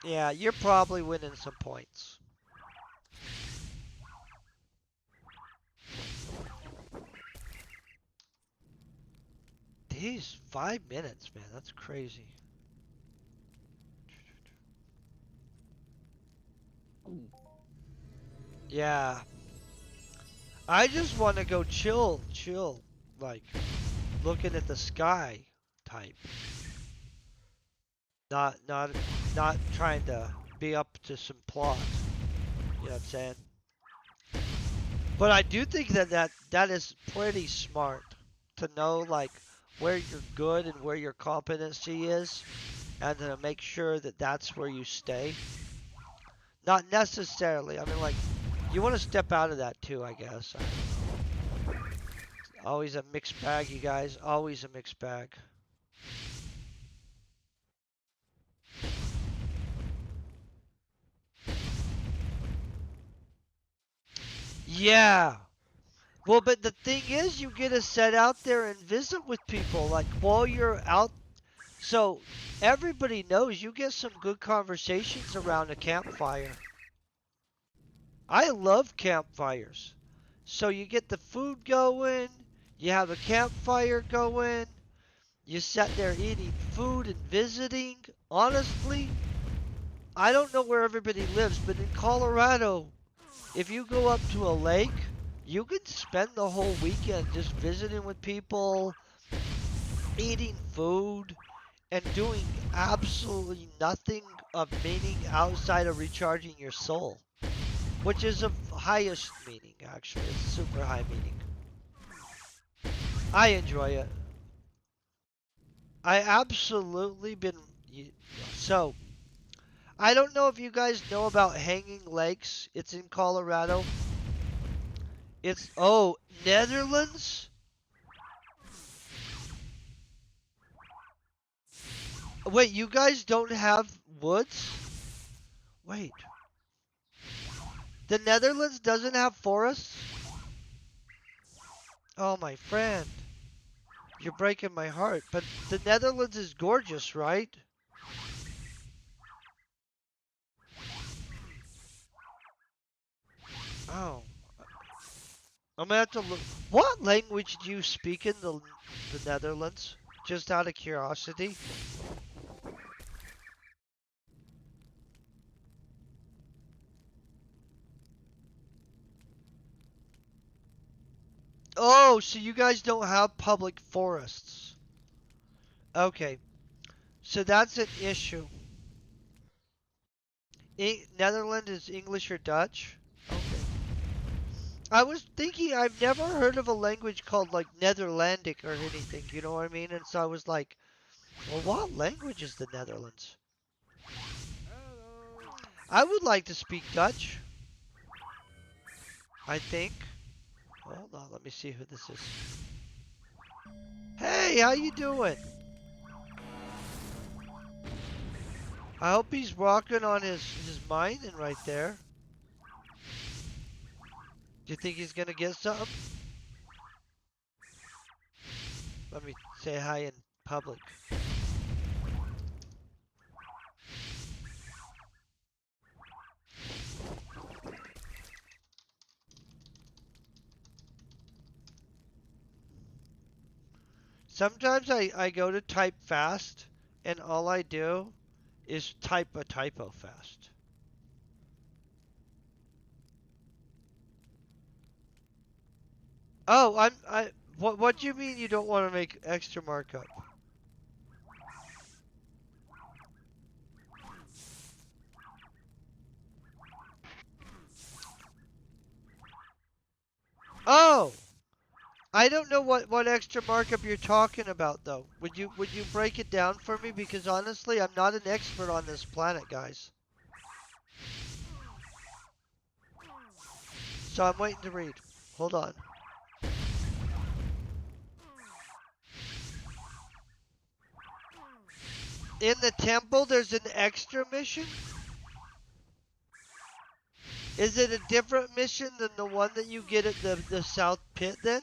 yeah, you're probably winning some points. These 5 minutes, man, that's crazy. Yeah, I just want to go chill, like looking at the sky type. Not trying to be up to some plot. You know what I'm saying? But I do think that is pretty smart to know like where you're good and where your competency is, and to make sure that that's where you stay. Not necessarily. I mean, like you want to step out of that too, I guess. I don't know. Always a mixed bag, you guys. Always a mixed bag. Yeah. Well, but the thing is, you get to set out there and visit with people, like while you're out. So everybody knows you get some good conversations around a campfire. I love campfires. So you get the food going, you have a campfire going, you sit there eating food and visiting. Honestly, I don't know where everybody lives, but in Colorado, if you go up to a lake, you can spend the whole weekend just visiting with people, eating food, and doing absolutely nothing of meaning outside of recharging your soul, which is of highest meaning, actually. It's super high meaning. I enjoy it. I absolutely been. So, I don't know if you guys know about Hanging Lakes. It's in Colorado. It's, oh, Netherlands? Wait, you guys don't have woods? Wait, the Netherlands doesn't have forests? Oh, my friend. You're breaking my heart. But the Netherlands is gorgeous, right? Oh, I'm gonna have to look. What language do you speak in the Netherlands? Just out of curiosity. Oh, so you guys don't have public forests. Okay, so that's an issue. Netherlands is English or Dutch? Okay. I was thinking I've never heard of a language called like Netherlandic or anything, you know what I mean? And so I was like, well, what language is the Netherlands? I would like to speak Dutch, I think. Hold on, let me see who this is. Hey, how you doing? I hope he's rocking on his mining right there. Do you think he's gonna get something? Let me say hi in public. Sometimes I go to type fast, and all I do is type a typo fast. Oh, what do you mean you don't want to make extra markup? Oh, I don't know what extra markup you're talking about though. Would you break it down for me? Because honestly, I'm not an expert on this planet, guys. So I'm waiting to read. Hold on. In the temple, there's an extra mission? Is it a different mission than the one that you get at the South Pit then?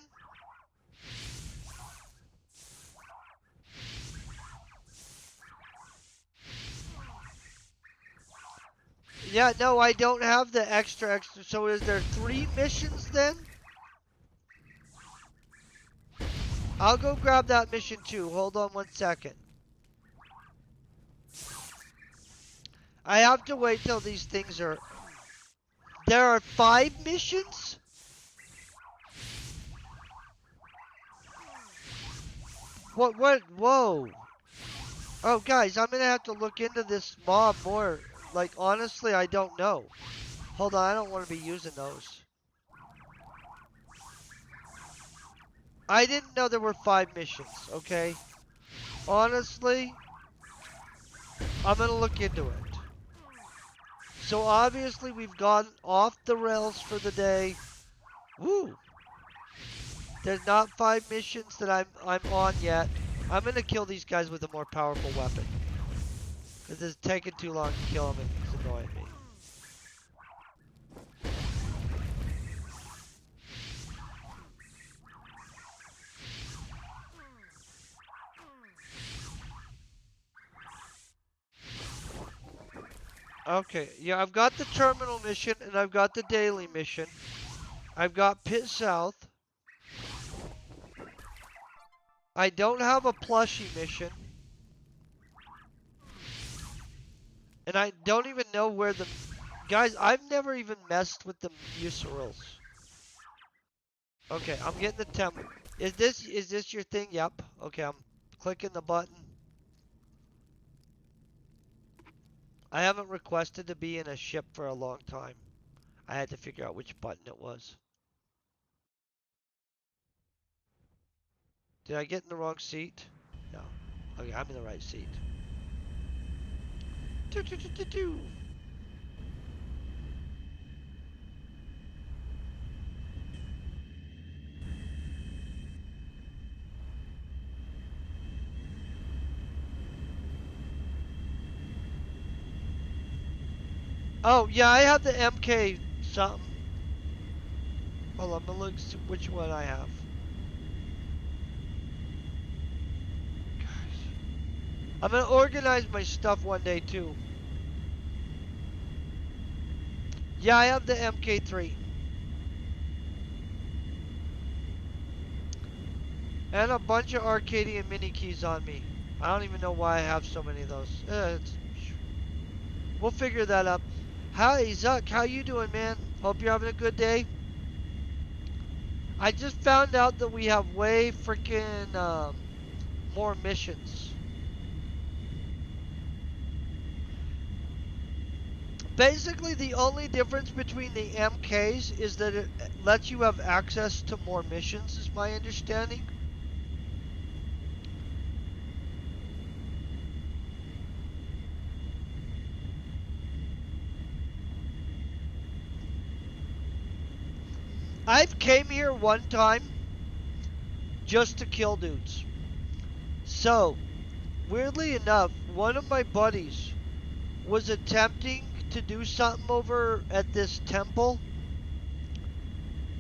Yeah, no, I don't have the extra. So is there 3 missions then? I'll go grab that mission too. Hold on 1 second. I have to wait till these things are... There are 5 missions? What? Whoa. Oh, guys, I'm gonna have to look into this mob more. Like, honestly, I don't know. Hold on, I don't want to be using those. I didn't know there were 5 missions, okay? Honestly, I'm gonna look into it. So obviously we've gone off the rails for the day. Woo! There's not 5 missions that I'm on yet. I'm gonna kill these guys with a more powerful weapon. Because it's taking too long to kill them and it's annoying me. Okay, yeah, I've got the terminal mission and I've got the daily mission. I've got Pit South. I don't have a plushie mission. And I don't even know where the... Guys, I've never even messed with the Mucerals. Okay, I'm getting the temp. Is this your thing? Yep. Okay, I'm clicking the button. I haven't requested to be in a ship for a long time. I had to figure out which button it was. Did I get in the wrong seat? No. Okay, I'm in the right seat. Do, do, do, do, do. Oh, yeah, I have the MK something. Hold on, I'm gonna look which one I have. Gosh. I'm gonna organize my stuff one day too. Yeah, I have the MK3. And a bunch of Arcadian mini keys on me. I don't even know why I have so many of those. We'll figure that up. Hi, Zuck. How you doing, man? Hope you're having a good day. I just found out that we have way freaking more missions. Basically, the only difference between the MKs is that it lets you have access to more missions, is my understanding. I've came here one time just to kill dudes. So, weirdly enough, one of my buddies was attempting to do something over at this temple,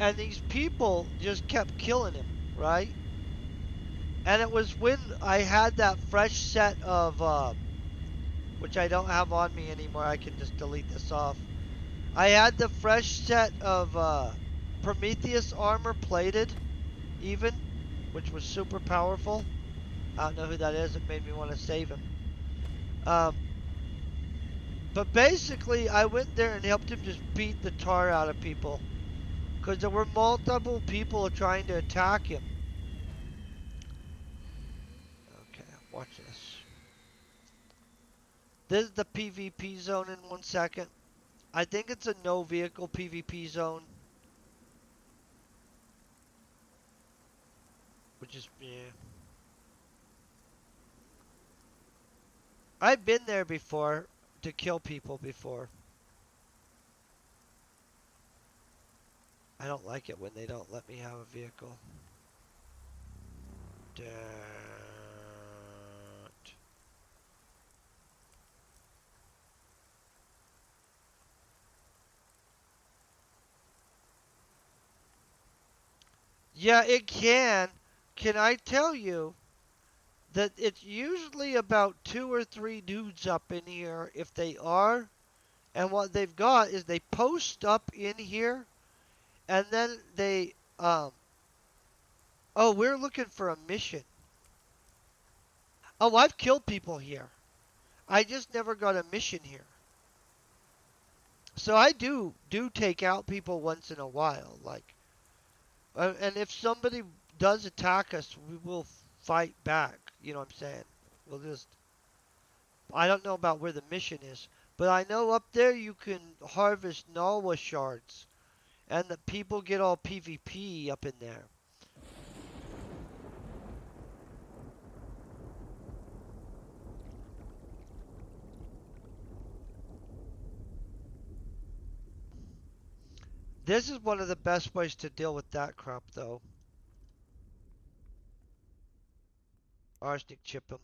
and these people just kept killing him, right? And it was when I had that fresh set of, which I don't have on me anymore, I can just delete this off. I had the fresh set of Prometheus armor plated, even, which was super powerful. I don't know who that is. It made me want to save him. Um, but basically, I went there and helped him just beat the tar out of people. Because there were multiple people trying to attack him. Okay, watch this. This is the PvP zone in 1 second. I think it's a no vehicle PvP zone. Which is, yeah. I've been there before to kill people before. I don't like it when they don't let me have a vehicle. Don't. Yeah, it can. Can I tell you that it's usually about 2 or 3 dudes up in here if they are. And what they've got is they post up in here and then they oh, we're looking for a mission. Oh, I've killed people here. I just never got a mission here. So I do take out people once in a while, like, and if somebody does attack us, we will fight back. You know what I'm saying? We'll just. I don't know about where the mission is, but I know up there you can harvest Nalwa shards, and the people get all PvP up in there. This is one of the best ways to deal with that crap, though. Arsenic chip him.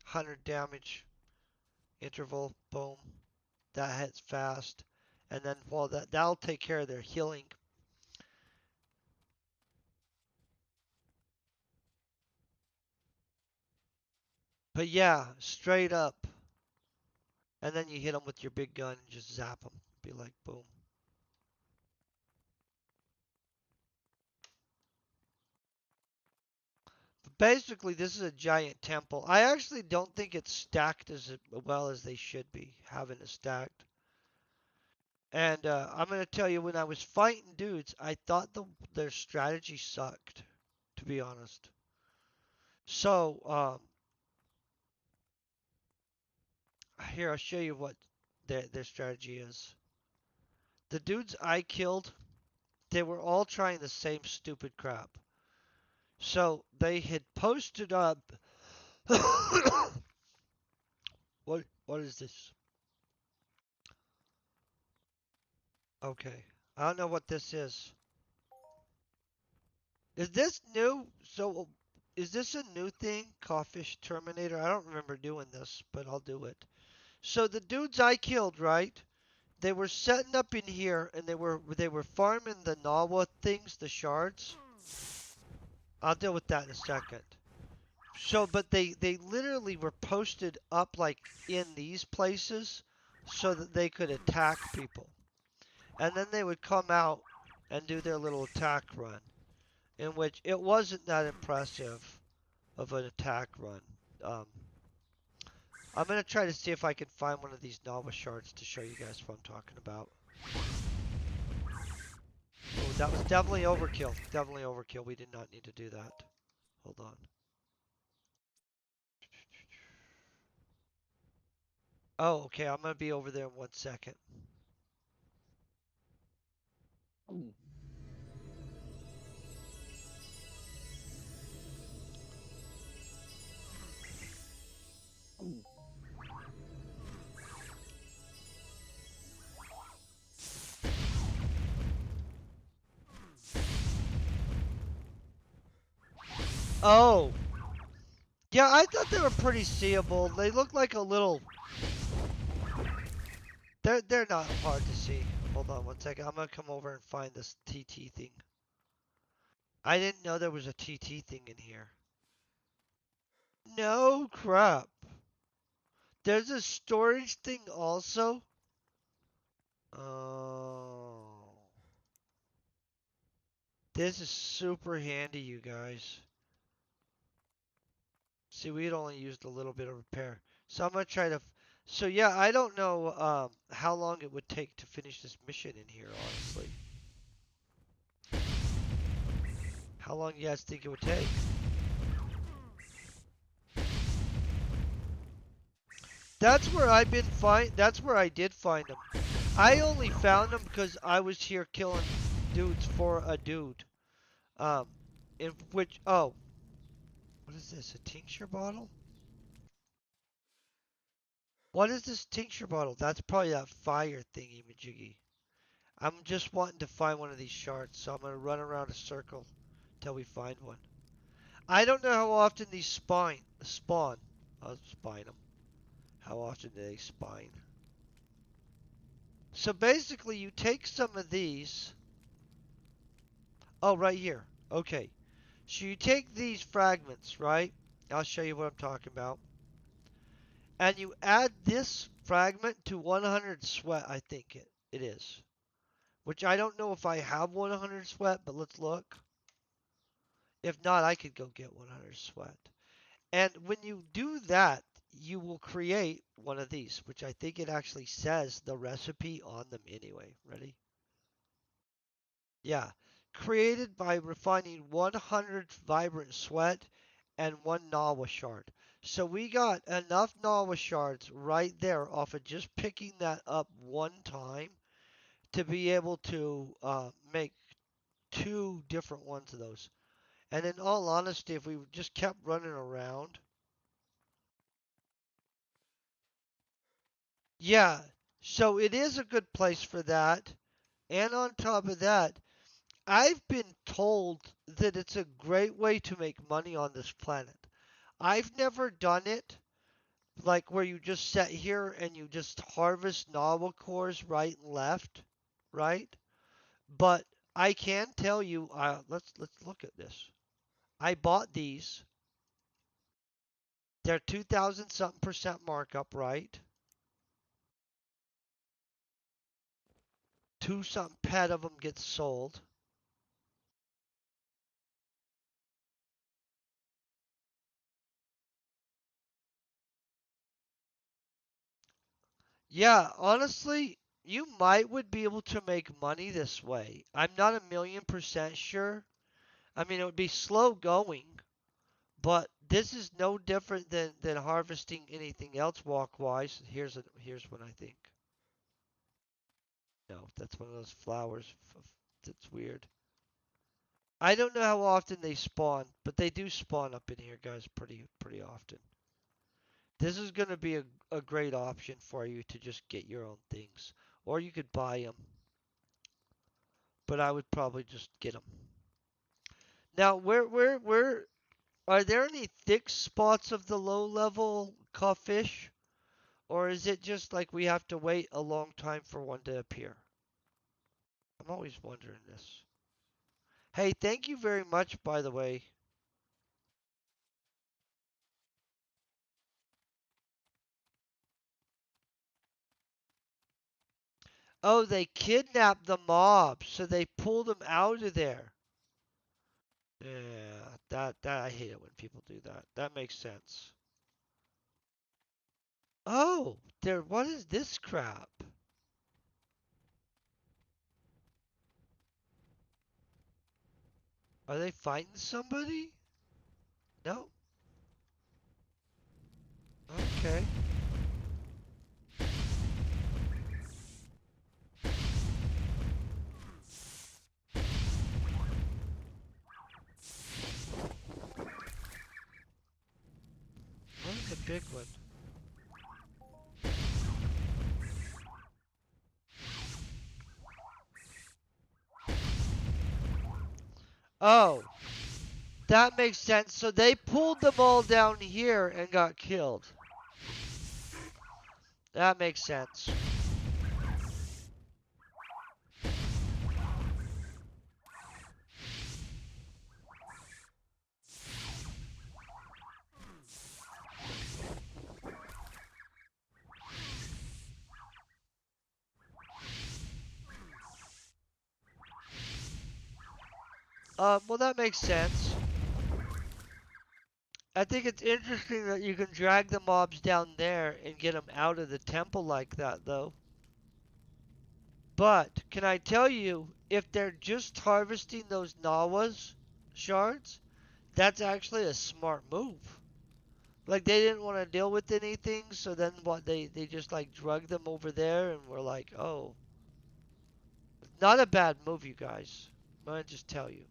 100 damage. Interval. Boom. That hits fast. And then, well, that'll take care of their healing. But yeah, straight up. And then you hit them with your big gun and just zap them. Be like, boom. But basically, this is a giant temple. I actually don't think it's stacked as well as they should be, having it stacked. And I'm going to tell you, when I was fighting dudes, I thought their strategy sucked, to be honest. So, here, I'll show you what their strategy is. The dudes I killed, they were all trying the same stupid crap. So, they had posted up. What is this? Okay. I don't know what this is. Is this new? So, is this a new thing? Khaffash Terminator? I don't remember doing this, but I'll do it. So the dudes I killed, right? They were setting up in here, and they were farming the Nawa things, the shards. I'll deal with that in a second. So, but they literally were posted up like in these places, so that they could attack people, and then they would come out and do their little attack run, in which it wasn't that impressive of an attack run. Um, I'm gonna try to see if I can find one of these Nawa shards to show you guys what I'm talking about. Oh, that was definitely overkill. Definitely overkill. We did not need to do that. Hold on. Oh, okay. I'm gonna be over there in 1 second. Oh, yeah. I thought they were pretty seeable. They look like a little. They're not hard to see. Hold on 1 second. I'm gonna come over and find this TT thing. I didn't know there was a TT thing in here. No crap. There's a storage thing also. Oh. This is super handy, you guys. See, we had only used a little bit of repair. So I'm gonna try to. So yeah, I don't know how long it would take to finish this mission in here, honestly. How long do you guys think it would take? That's where I've been find. That's where I did find them. I only found them because I was here killing dudes for a dude. Um, in which what is this? A tincture bottle? What is this tincture bottle? That's probably that fire thingy majiggy. I'm just wanting to find one of these shards, so I'm gonna run around a circle till we find one. I don't know how often these spawn. I'll spine them. How often do they spine? So basically, you take some of these. Oh, right here. Okay. So you take these fragments, right? I'll show you what I'm talking about. And you add this fragment to 100 sweat, I think it is. Which I don't know if I have 100 sweat, but let's look. If not, I could go get 100 sweat. And when you do that, you will create one of these, which I think it actually says the recipe on them anyway. Ready? Yeah. Created by refining 100 vibrant sweat and one Nawa shard. So we got enough Nawa shards right there off of just picking that up one time to be able to make two different ones of those. And in all honesty, if we just kept running around, yeah, so it is a good place for that. And on top of that, I've been told that it's a great way to make money on this planet. I've never done it, like where you just sit here and you just harvest novel cores right and left, right? But I can tell you, let's look at this. I bought these. They're 2,000 something percent markup, right? Two something pet of them gets sold. Yeah, honestly, you might would be able to make money this way. I'm not a million percent sure. I mean, it would be slow going, but this is no different than harvesting anything else walk-wise. Here's what I think. No, that's one of those flowers. That's weird. I don't know how often they spawn, but they do spawn up in here, guys, pretty often. This is going to be a great option for you to just get your own things, or you could buy them. But I would probably just get them. Now, where are there any thick spots of the low level Khaffash, or is it just like we have to wait a long time for one to appear? I'm always wondering this. Hey, thank you very much, by the way. Oh, they kidnapped the mob, so they pulled them out of there. Yeah, that I hate it when people do that. That makes sense. Oh, there. What is this crap? Are they fighting somebody? No. Okay. Where's the big one? Oh, that makes sense. So they pulled them all down here and got killed. That makes sense. Well, that makes sense. I think it's interesting that you can drag the mobs down there and get them out of the temple like that, though. But can I tell you, if they're just harvesting those Nawas shards, that's actually a smart move. Like they didn't want to deal with anything, so then what? They just like drug them over there, and we're like, oh, not a bad move, you guys. I'm gonna just tell you.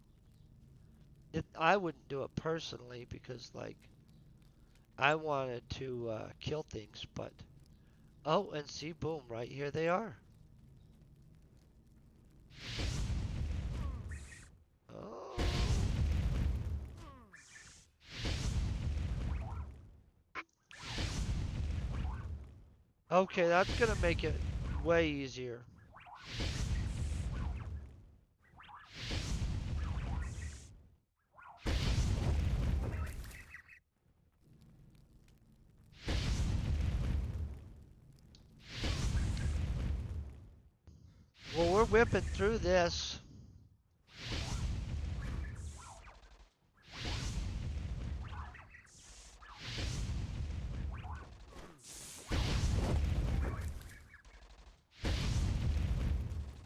I wouldn't do it personally because like I wanted to kill things, but oh, and see, boom, right here they are. Oh. Okay, that's gonna make it way easier. Well, we're whipping through this.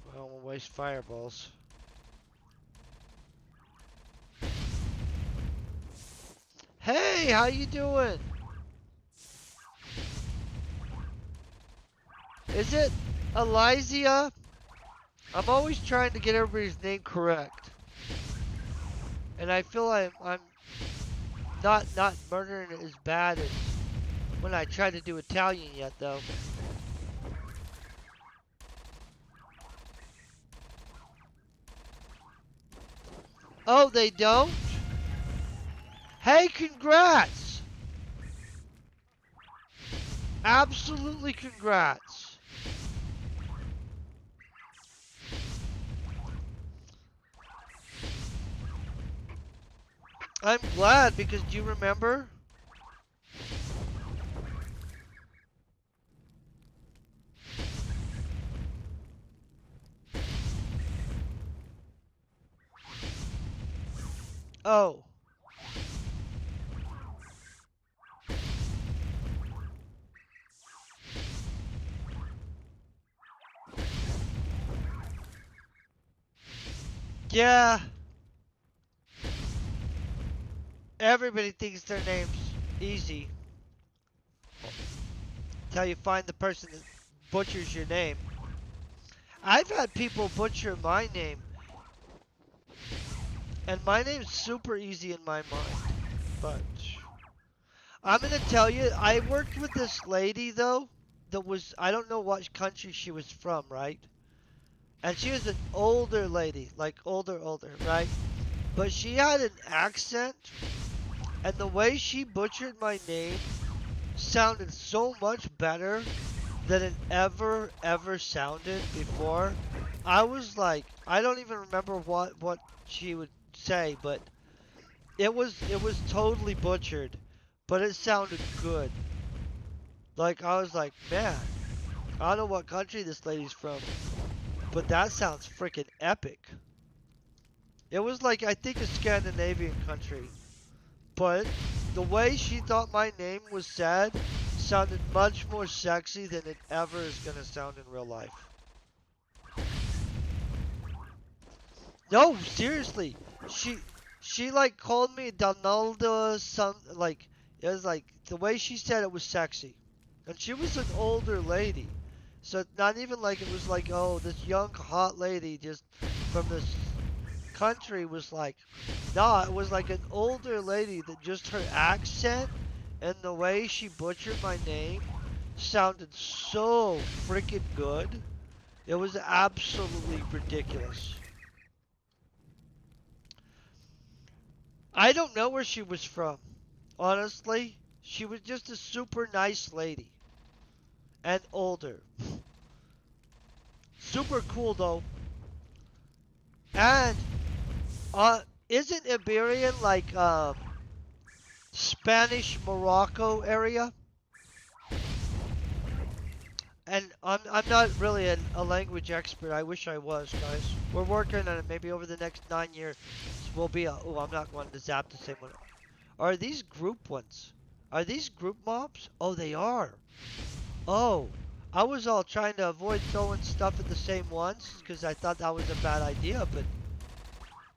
Well, we'll waste fireballs. Hey, how you doing? Is it Elysia? I'm always trying to get everybody's name correct, and I feel I'm not murdering it as bad as when I tried to do Italian yet, though. Oh, they don't? Hey, congrats! Absolutely congrats. I'm glad because do you remember? Oh. Yeah. Everybody thinks their name's easy. Until you find the person that butchers your name. I've had people butcher my name. And my name's super easy in my mind. But I'm gonna tell you, I worked with this lady though that was I don't know what country she was from, right? And she was an older lady, like older, right? But she had an accent, and the way she butchered my name sounded so much better than it ever sounded before. I was like, I don't even remember what she would say, but it was totally butchered, but it sounded good. Like I was like, man, I don't know what country this lady's from, but that sounds freaking epic. It was like I think a Scandinavian country, but the way she thought my name was said sounded much more sexy than it ever is gonna sound in real life. No, seriously, she she like called me Donalda some like it was like the way she said it was sexy. And she was an older lady. So it's not even like it was like, oh, this young hot lady just from this country was like, nah, it was like an older lady that just her accent and the way she butchered my name sounded so freaking good. It was absolutely ridiculous. I don't know where she was from, honestly. She was just a super nice lady and older. Super cool though. And isn't Iberian like Spanish Morocco area? And I'm not really a language expert. I wish I was, guys. We're working on it. Maybe over the next 9 years, we'll be. Oh, I'm not going to zap the same one. Or are these group ones? Are these group mobs? Oh, they are. Oh, I was all trying to avoid throwing stuff at the same ones because I thought that was a bad idea, but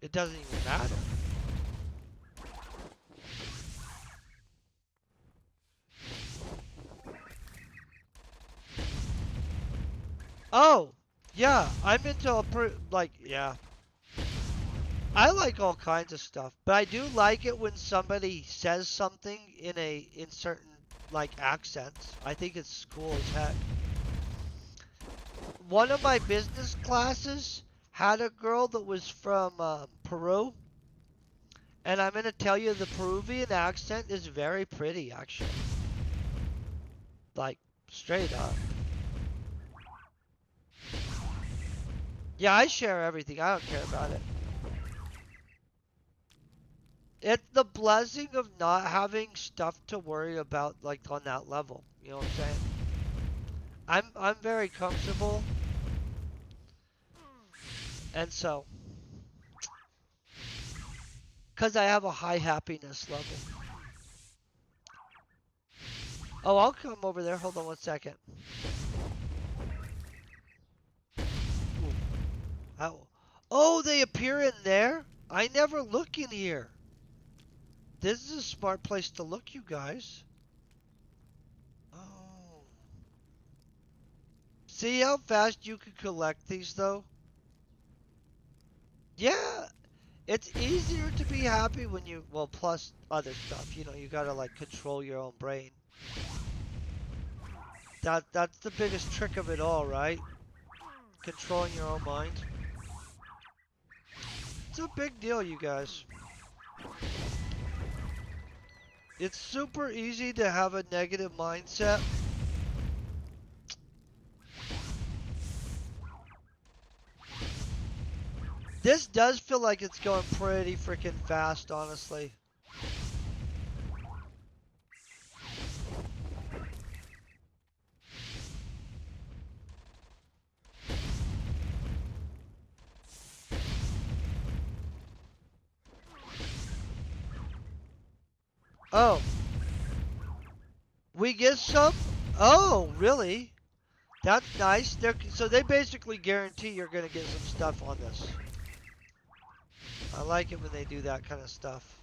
it doesn't even matter. Oh, yeah, I'm into yeah. I like all kinds of stuff, but I do like it when somebody says something in certain like accents. I think it's cool as heck. One of my business classes had a girl that was from Peru, and I'm gonna tell you the Peruvian accent is very pretty, actually. Like straight up. Yeah, I share everything. I don't care about it. It's the blessing of not having stuff to worry about like on that level. You know what I'm saying? I'm very comfortable, and so because I have a high happiness level. Oh, I'll come over there. Hold on one second. Ooh, how? Oh, they appear in there? I never look in here. This is a smart place to look, you guys. Oh. See how fast you can collect these, though? Yeah, it's easier to be happy when you, well, plus other stuff. You know, you gotta, like, control your own brain. That's the biggest trick of it all, right? Controlling your own mind. It's a big deal, you guys. It's super easy to have a negative mindset. This does feel like it's going pretty freaking fast, honestly. Oh, we get some? Oh, really? That's nice. So they basically guarantee you're going to get some stuff on this. I like it when they do that kind of stuff.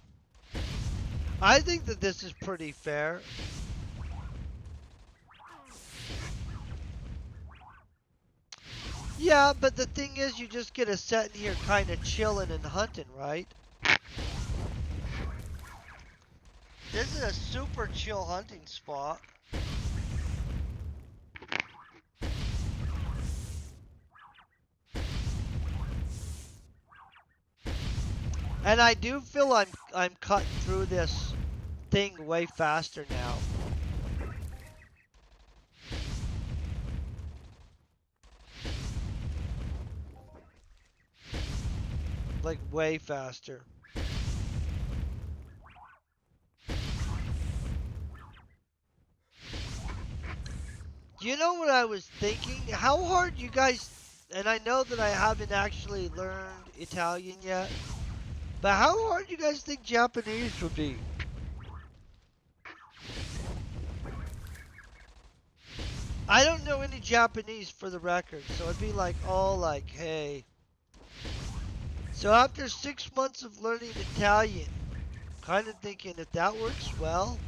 I think that this is pretty fair. Yeah, but the thing is, you just get to sit in here kind of chilling and hunting, right? This is a super chill hunting spot. And I do feel I'm cutting through this thing way faster now. Like way faster. You know what I was thinking? How hard you guys, and I know that I haven't actually learned Italian yet, but how hard you guys think Japanese would be? I don't know any Japanese for the record, so it'd be like all like, hey. So after 6 months of learning Italian, kind of thinking if that works well,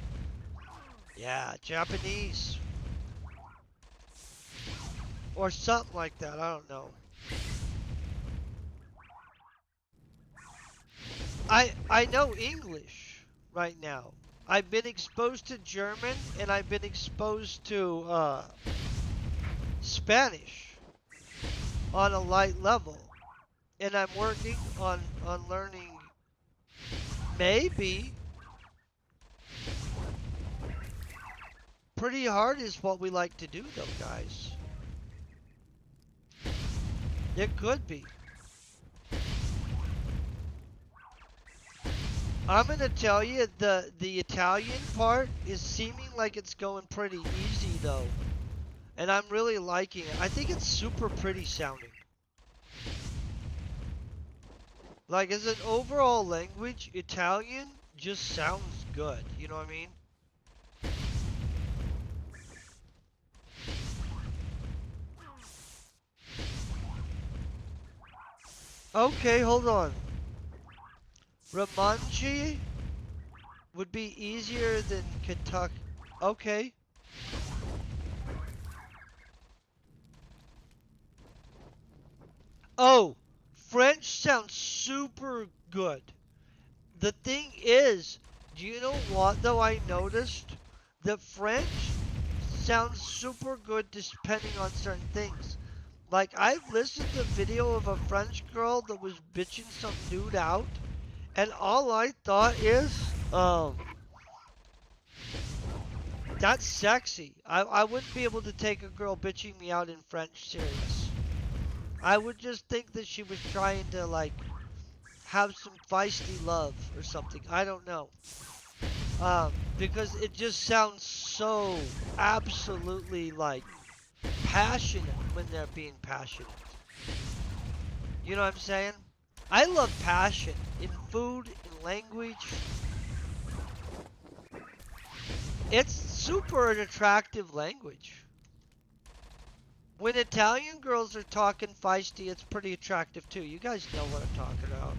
yeah, Japanese. Or something like that, I don't know. I know English right now. I've been exposed to German and I've been exposed to Spanish on a light level. And I'm working on learning maybe pretty hard is what we like to do though, guys. It could be. I'm gonna tell you the Italian part is seeming like it's going pretty easy though. And I'm really liking it. I think it's super pretty sounding. Like as an overall language, Italian just sounds good. You know what I mean? Okay, hold on. Ramanji would be easier than Kentucky. Okay. Oh, French sounds super good. The thing is, do you know what though I noticed? The French sounds super good depending on certain things. Like I've listened to a video of a French girl that was bitching some dude out, and all I thought is, that's sexy. I wouldn't be able to take a girl bitching me out in French serious. I would just think that she was trying to like have some feisty love or something. I don't know. Because it just sounds so absolutely like passionate when they're being passionate. You know what I'm saying? I love passion in food, in language. It's super an attractive language. When Italian girls are talking feisty, it's pretty attractive too. You guys know what I'm talking about.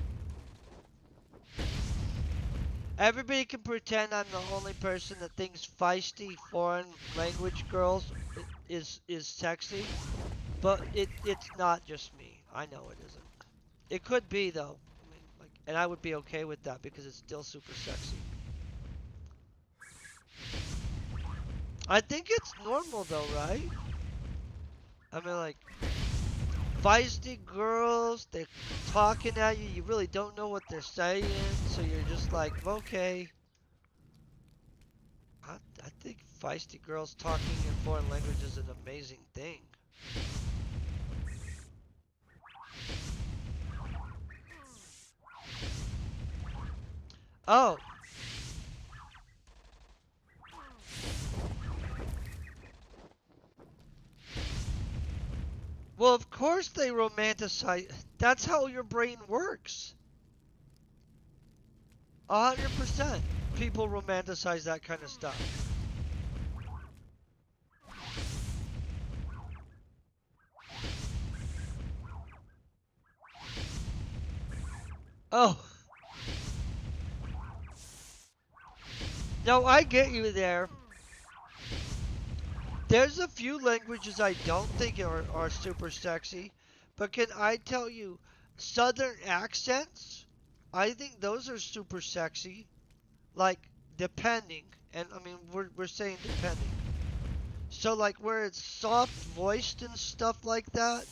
Everybody can pretend I'm the only person that thinks feisty foreign language girls is sexy, but it's not just me. I know it isn't. It could be though. I mean, like, and I would be okay with that because it's still super sexy. I think it's normal though, right? I mean, like, feisty girls, they're talking at you, you really don't know what they're saying, so you're just like, okay. I think feisty girls talking in foreign language is an amazing thing. Oh, well, of course they romanticize. That's how your brain works. 100%. People romanticize that kind of stuff. Oh, no, I get you there. There's a few languages I don't think are super sexy, but can I tell you, Southern accents, I think those are super sexy. Like, depending, and I mean, we're saying depending. So, like, where it's soft voiced and stuff like that,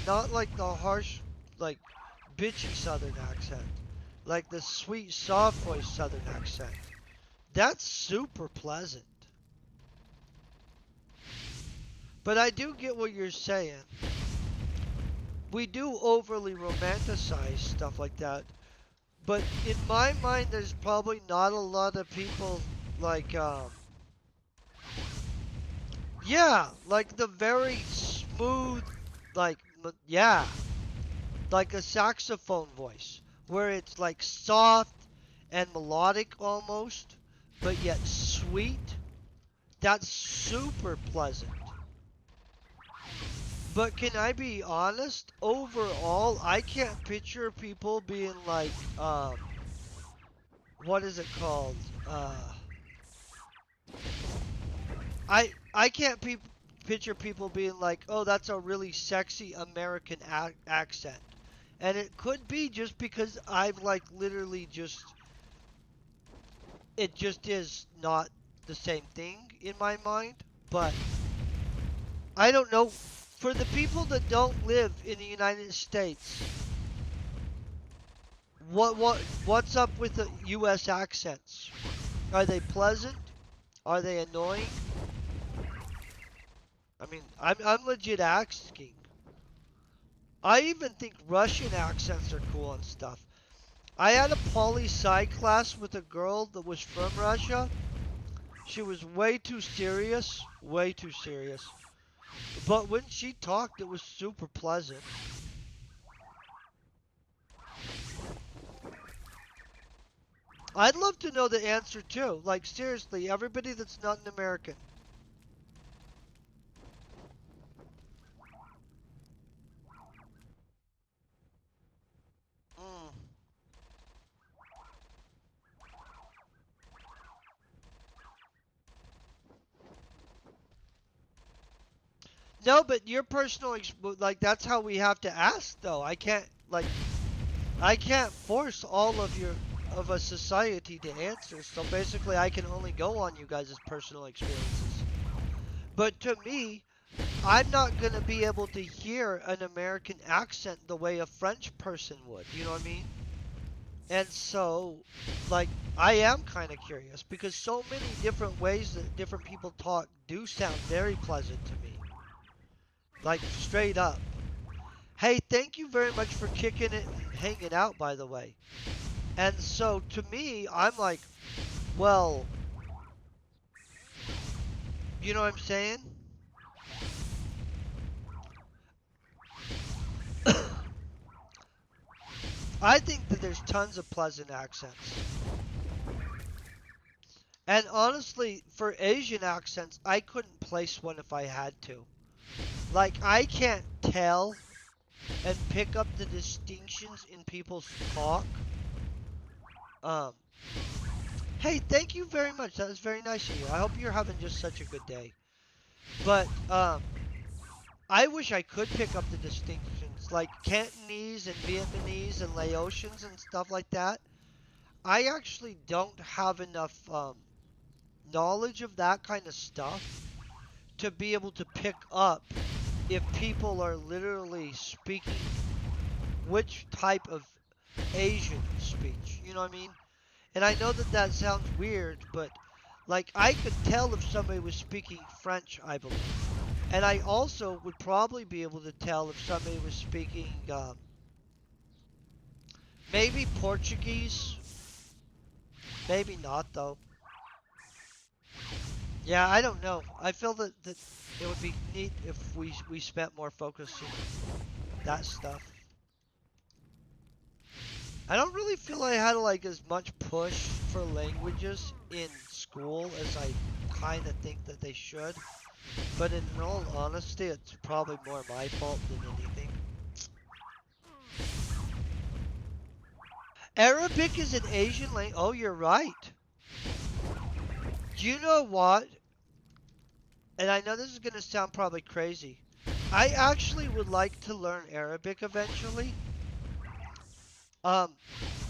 not like the harsh, like, bitchy Southern accent, like the sweet, soft voiced Southern accent. That's super pleasant. But I do get what you're saying. We do overly romanticize stuff like that. But in my mind, there's probably not a lot of people like, yeah, like the very smooth, like, yeah, like a saxophone voice, where it's like soft and melodic almost, but yet sweet. That's super pleasant. But can I be honest? Overall, I can't picture people being like, what is it called? I can't picture people being like, oh, that's a really sexy American accent. And it could be just because I'm like literally just, it just is not the same thing in my mind. But I don't know. For the people that don't live in the United States, what's up with the U.S. accents? Are they pleasant? Are they annoying? I mean, I'm legit asking. I even think Russian accents are cool and stuff. I had a poli sci class with a girl that was from Russia. She was way too serious, way too serious. But when she talked, it was super pleasant. I'd love to know the answer too. Like seriously, everybody that's not an American. Mm. No, but your personal like that's how we have to ask though. I can't force all of your of a society to answer. So basically, I can only go on you guys' personal experiences. But to me, I'm not going to be able to hear an American accent the way a French person would. You know what I mean? And so, like, I am kind of curious because so many different ways that different people talk do sound very pleasant to me. Like, straight up. Hey, thank you very much for kicking it and hanging out, by the way. And so, to me, I'm like, well, you know what I'm saying? I think that there's tons of pleasant accents. And honestly, for Asian accents, I couldn't place one if I had to. Like, I can't tell and pick up the distinctions in people's talk. Um, hey, thank you very much. That was very nice of you. I hope you're having just such a good day. But I wish I could pick up the distinctions, like Cantonese and Vietnamese and Laotians and stuff like that. I actually don't have enough knowledge of that kind of stuff to be able to pick up if people are literally speaking which type of Asian speech. You know what I mean? And I know that that sounds weird, but like I could tell if somebody was speaking French, I believe. And I also would probably be able to tell if somebody was speaking maybe Portuguese, maybe not though. Yeah, I don't know. I feel that it would be neat if we spent more focus on that stuff. I don't really feel I had like as much push for languages in school as I kind of think that they should. But in all honesty, it's probably more my fault than anything. Arabic is an Asian language. Oh, you're right. Do you know what? And I know this is going to sound probably crazy. I actually would like to learn Arabic eventually. Um,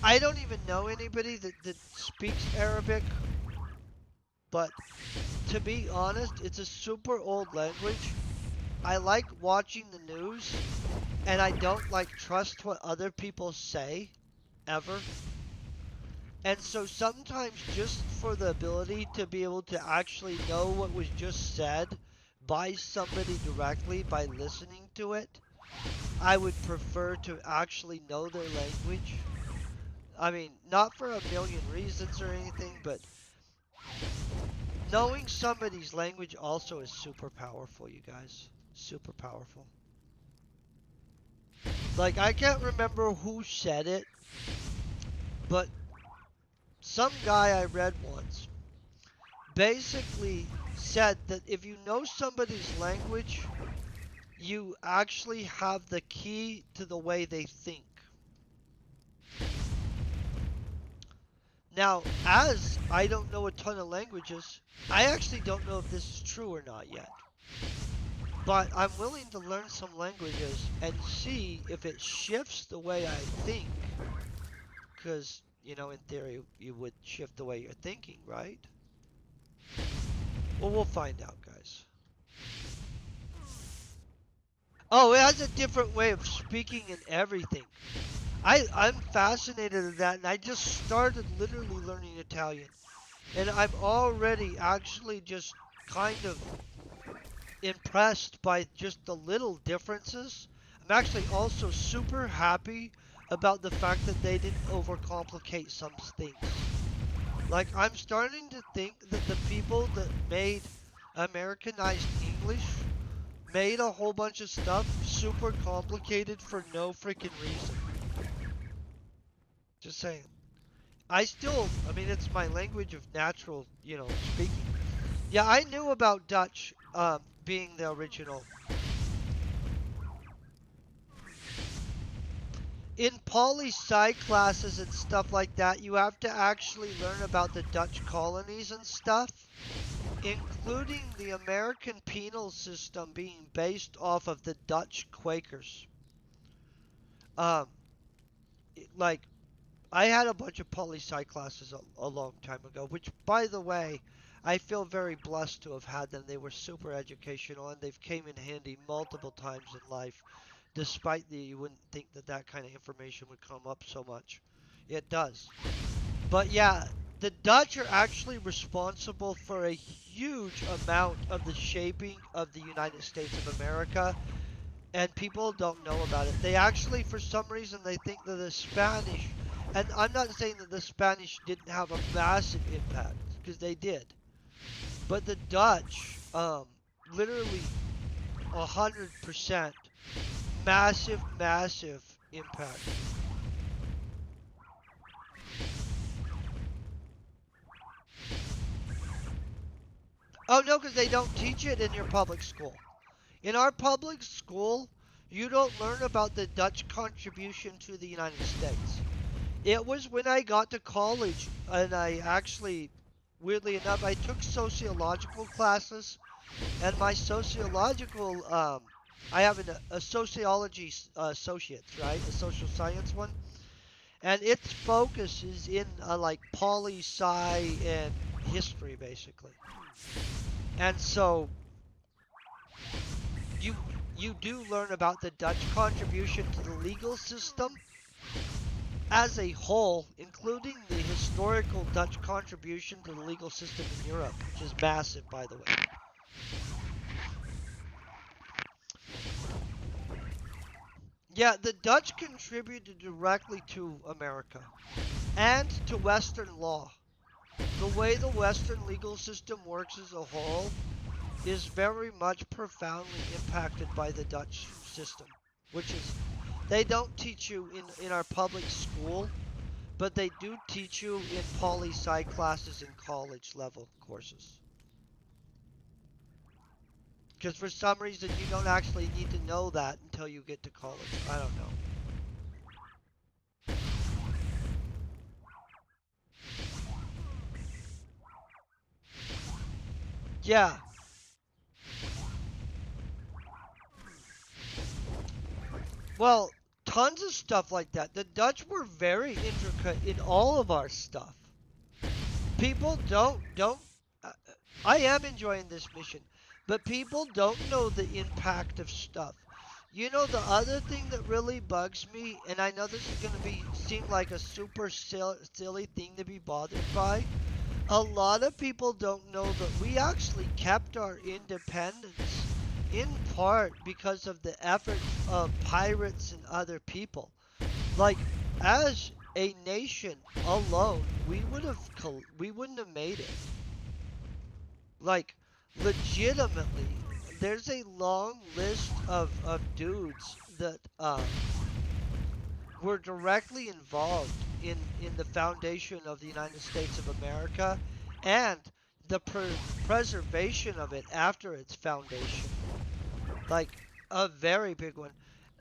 I don't even know anybody that speaks Arabic, but to be honest, it's a super old language. I like watching the news, and I don't like trust what other people say ever. And so sometimes just for the ability to be able to actually know what was just said by somebody directly by listening to it, I would prefer to actually know their language. I mean, not for a million reasons or anything, but knowing somebody's language also is super powerful, you guys. Super powerful. Like, I can't remember who said it, but some guy I read once basically said that if you know somebody's language, you actually have the key to the way they think. Now, as I don't know a ton of languages, I actually don't know if this is true or not yet. But I'm willing to learn some languages and see if it shifts the way I think. Because, you know, in theory, you would shift the way you're thinking, right? Well, we'll find out, guys. Oh, it has a different way of speaking and everything. I'm fascinated with that, and I just started literally learning Italian. And I'm already actually just kind of impressed by just the little differences. I'm actually also super happy about the fact that they didn't overcomplicate some things. Like, I'm starting to think that the people that made Americanized English made a whole bunch of stuff super complicated for no freaking reason. Just saying. I mean, it's my language of natural, speaking. Yeah, I knew about Dutch being the original. In poli-sci classes and stuff like that, you have to actually learn about the Dutch colonies and stuff, including the American penal system being based off of the Dutch Quakers. Um, like I had a bunch of poli-sci classes a long time ago, which, by the way, I feel very blessed to have had them. They were super educational, and they've came in handy multiple times in life, despite you wouldn't think that that kind of information would come up so much. It does. But yeah, the Dutch are actually responsible for a huge amount of the shaping of the United States of America, and people don't know about it. They actually, for some reason, they think that the Spanish, and I'm not saying that the Spanish didn't have a massive impact, because they did, but the Dutch, literally 100%, massive, massive impact. Oh no, because they don't teach it in your public school. In our public school, you don't learn about the Dutch contribution to the United States. It was when I got to college and I actually, weirdly enough, I took sociological classes, and my sociological, I have a sociology associates, right? A social science one. And its focus is in like poli sci and history, basically. And so you you do learn about the Dutch contribution to the legal system as a whole, including the historical Dutch contribution to the legal system in Europe, which is massive, by the way. Yeah, the Dutch contributed directly to America and to Western law. The way the Western legal system works as a whole is very much profoundly impacted by the Dutch system, which is they don't teach you in our public school, but they do teach you in poli-sci classes in college level courses. Because for some reason you don't actually need to know that until you get to college. I don't know. Yeah. Well, tons of stuff like that. The Dutch were very intricate in all of our stuff. People don't I am enjoying this mission, but people don't know the impact of stuff. You know, the other thing that really bugs me, and I know this is going to be seem like a super silly thing to be bothered by, a lot of people don't know that we actually kept our independence in part because of the efforts of pirates and other people. Like, as a nation alone, we wouldn't have made it. Like, legitimately, there's a long list of dudes that were directly involved in the foundation of the United States of America and the preservation of it after its foundation. Like, a very big one.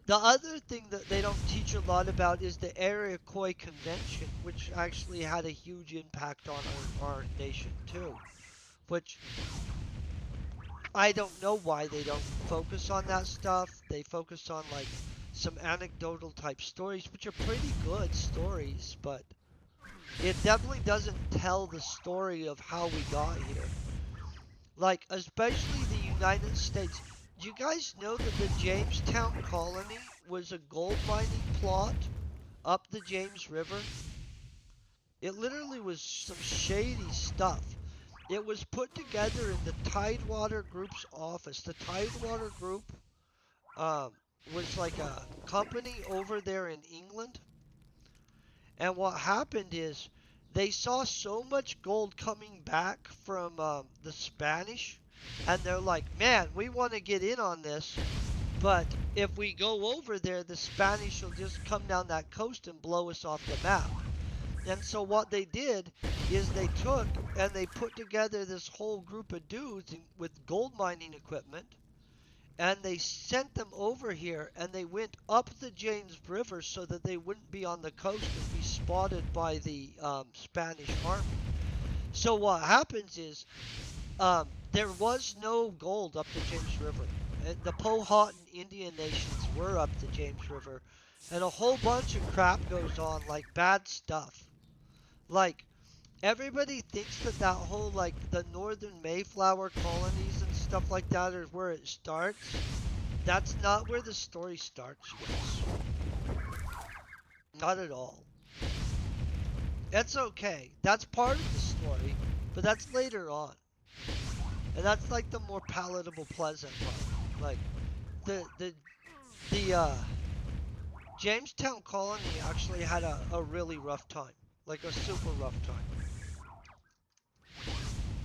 The other thing that they don't teach a lot about is the Iroquois Convention, which actually had a huge impact on our nation too. Which I don't know why they don't focus on that stuff. They focus on like some anecdotal type stories, which are pretty good stories, but it definitely doesn't tell the story of how we got here. Like, especially the United States. Do you guys know that the Jamestown colony was a gold mining plot up the James River? It literally was some shady stuff. It was put together in the Tidewater Group's office. The Tidewater Group um, was like a company over there in England. And what happened is they saw so much gold coming back from the Spanish. And they're like, man, we want to get in on this. But if we go over there, the Spanish will just come down that coast and blow us off the map. And so what they did is they took and they put together this whole group of dudes with gold mining equipment, and they sent them over here, and they went up the James River so that they wouldn't be on the coast and be spotted by the Spanish army. So what happens is there was no gold up the James River. The Powhatan Indian nations were up the James River, and a whole bunch of crap goes on, like bad stuff. Like, everybody thinks that that whole, like, the northern Mayflower colonies and stuff like that is where it starts. That's not where the story starts, you guys. Not at all. That's okay. That's part of the story, but that's later on. And that's like the more palatable, pleasant part. Like, the Jamestown colony actually had a really rough time. Like a super rough time.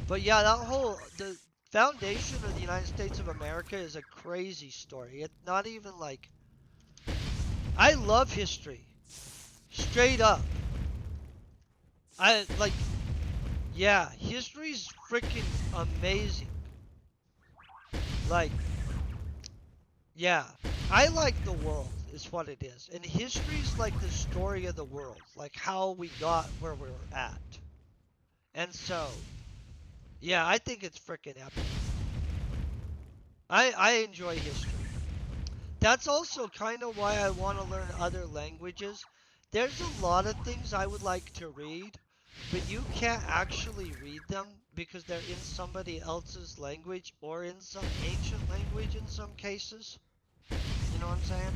But yeah, the foundation of the United States of America is a crazy story. It's not even like, I love history. Straight up. Yeah, history's freaking amazing. Like, yeah, I like the world, is what it is. And history's like the story of the world, like how we got where we're at. And so, yeah, I think it's freaking epic. I enjoy history. That's also kind of why I want to learn other languages. There's a lot of things I would like to read, but you can't actually read them because they're in somebody else's language or in some ancient language in some cases. You know what I'm saying?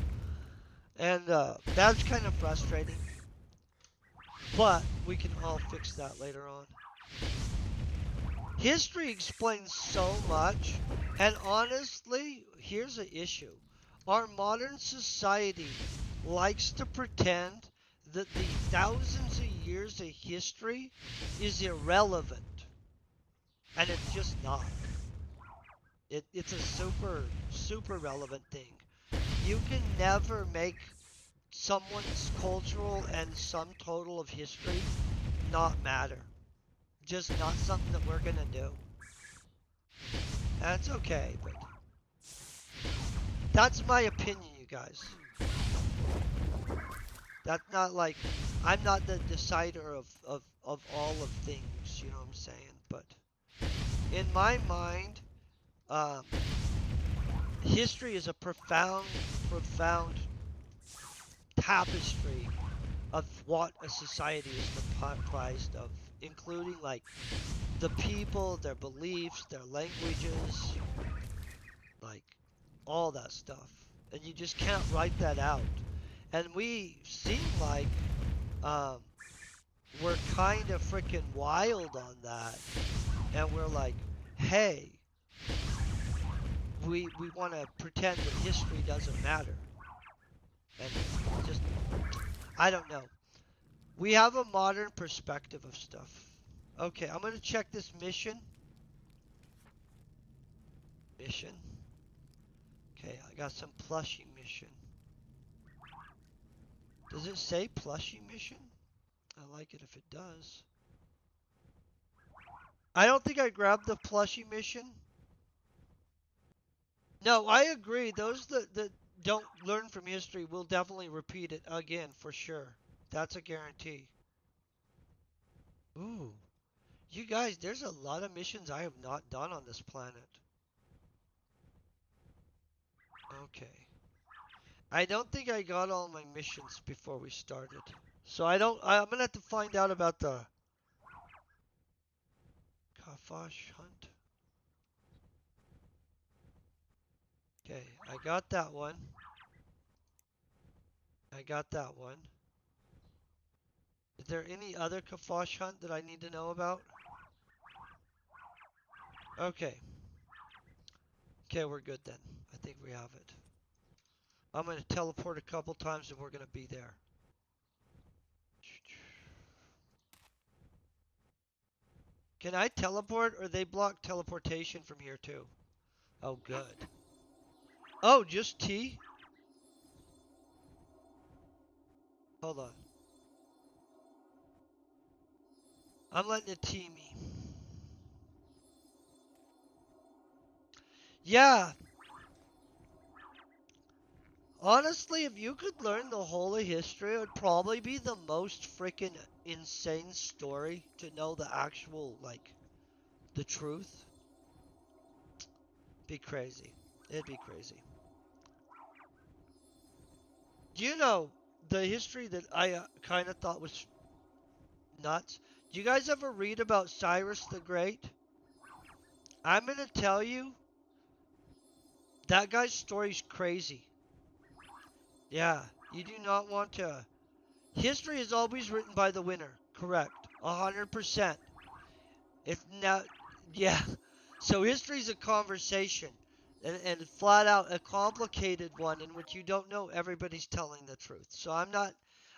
And that's kind of frustrating. But we can all fix that later on. History explains so much, and honestly, here's an issue. Our modern society likes to pretend that the thousands of years of history is irrelevant, and it's just not. It's a super relevant thing. You can never make someone's cultural and sum total of history not matter. Just not something that we're gonna do. That's okay, but that's my opinion, you guys. That's not like, I'm not the decider of all of things, you know what I'm saying? But in my mind, um, history is a profound tapestry of what a society is comprised of, including like the people, their beliefs, their languages, like all that stuff. And you just can't write that out. And we seem like um, we're kind of freaking wild on that. And we're like, hey, we want to pretend that history doesn't matter. And just, I don't know. We have a modern perspective of stuff. Okay, I'm going to check this mission. Mission. Okay, I got some plushie mission. Does it say plushie mission? I like it if it does. I don't think I grabbed the plushie mission. No, I agree. Those that don't learn from history will definitely repeat it again for sure. That's a guarantee. Ooh. You guys, there's a lot of missions I have not done on this planet. Okay. I don't think I got all my missions before we started. So I'm gonna have to find out about the Khaffash hunt. Okay, I got that one. I got that one. Is there any other Khaffash hunt that I need to know about? Okay. Okay, we're good then. I think we have it. I'm gonna teleport a couple times and we're gonna be there. Can I teleport or they block teleportation from here too? Oh, good. Oh, just T? Hold on. I'm letting it tee me. Yeah, honestly, if you could learn the whole of history, it would probably be the most freaking insane story to know the actual, like, the truth. Be crazy. It'd be crazy. Do you know the history that I kind of thought was nuts? Do you guys ever read about Cyrus the Great? I'm gonna tell you, that guy's story's crazy. Yeah, you do not want to. History is always written by the winner. Correct. 100%. It's not, yeah. So history's a conversation, and flat out a complicated one in which you don't know everybody's telling the truth. So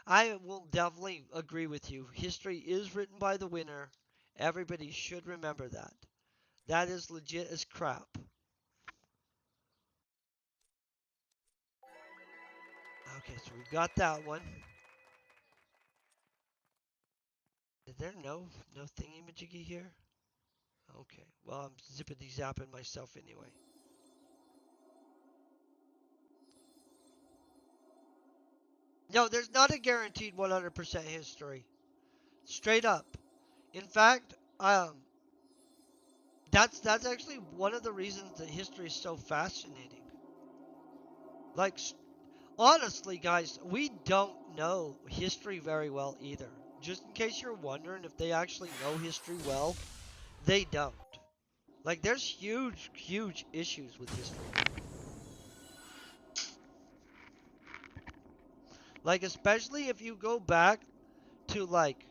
I will definitely agree with you. History is written by the winner. Everybody should remember that. That is legit as crap. Okay, so we've got that one. Is there no thingy majiggy here? Okay, well I'm zippity zapping myself anyway. No, there's not a guaranteed 100% history. Straight up. In fact, that's actually one of the reasons that history is so fascinating. Like, honestly, guys, we don't know history very well either. Just in case you're wondering if they actually know history well, they don't. Like, there's huge issues with history. Like, especially if you go back to, like,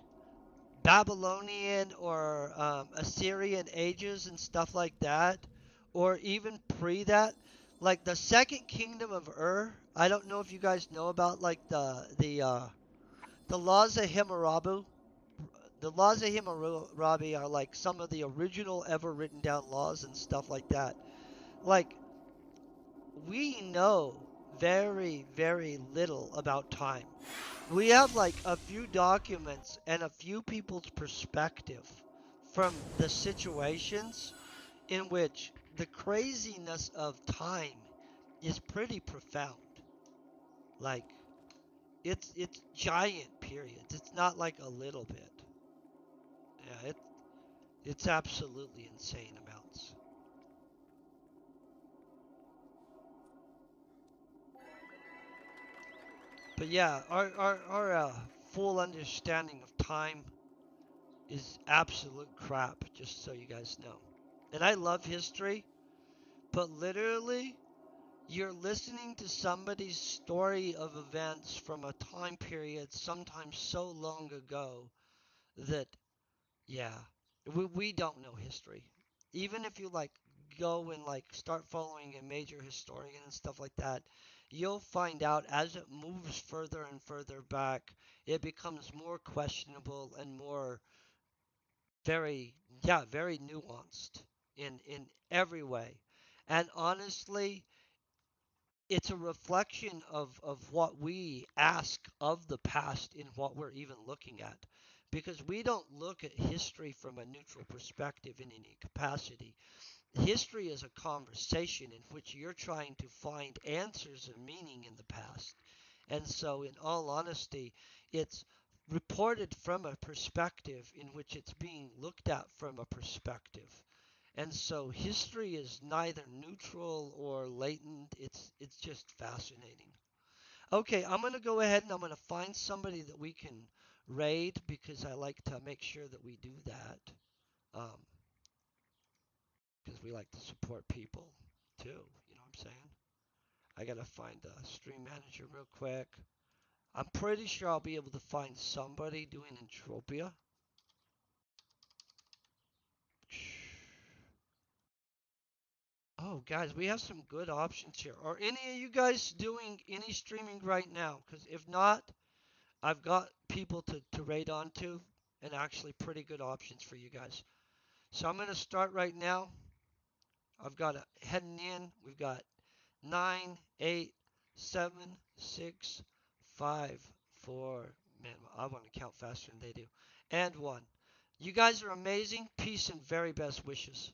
Babylonian or Assyrian ages and stuff like that, or even pre that, like the Second Kingdom of Ur. I don't know if you guys know about like the laws of Hammurabi. The laws of Hammurabi are like some of the original ever written down laws and stuff like that. Like we know very little about time. We have like a few documents and a few people's perspective from the situations in which the craziness of time is pretty profound. Like it's giant periods. It's not like a little bit. Yeah, it's absolutely insane amounts. But yeah, our full understanding of time is absolute crap, just so you guys know. And I love history, but literally, you're listening to somebody's story of events from a time period sometimes so long ago that, yeah, we don't know history. Even if you like go and like start following a major historian and stuff like that, you'll find out as it moves further and further back, it becomes more questionable and more very, yeah, very nuanced in every way. And honestly, it's a reflection of what we ask of the past in what we're even looking at. Because we don't look at history from a neutral perspective in any capacity. History is a conversation in which you're trying to find answers and meaning in the past. And so, in all honesty, it's reported from a perspective in which it's being looked at from a perspective. And so history is neither neutral or latent. It's just fascinating. Okay, I'm gonna go ahead and I'm gonna find somebody that we can raid because I like to make sure that we do that. Um, because we like to support people too. You know what I'm saying? I gotta find a stream manager real quick. I'm pretty sure I'll be able to find somebody doing Entropia. Oh, guys, we have some good options here. Are any of you guys doing any streaming right now? Because if not, I've got people to raid onto and actually pretty good options for you guys. So I'm going to start right now. I've got a heading in. We've got 9, 8, 7, 6, 5, 4. Man, I want to count faster than they do. And 1. You guys are amazing. Peace and very best wishes.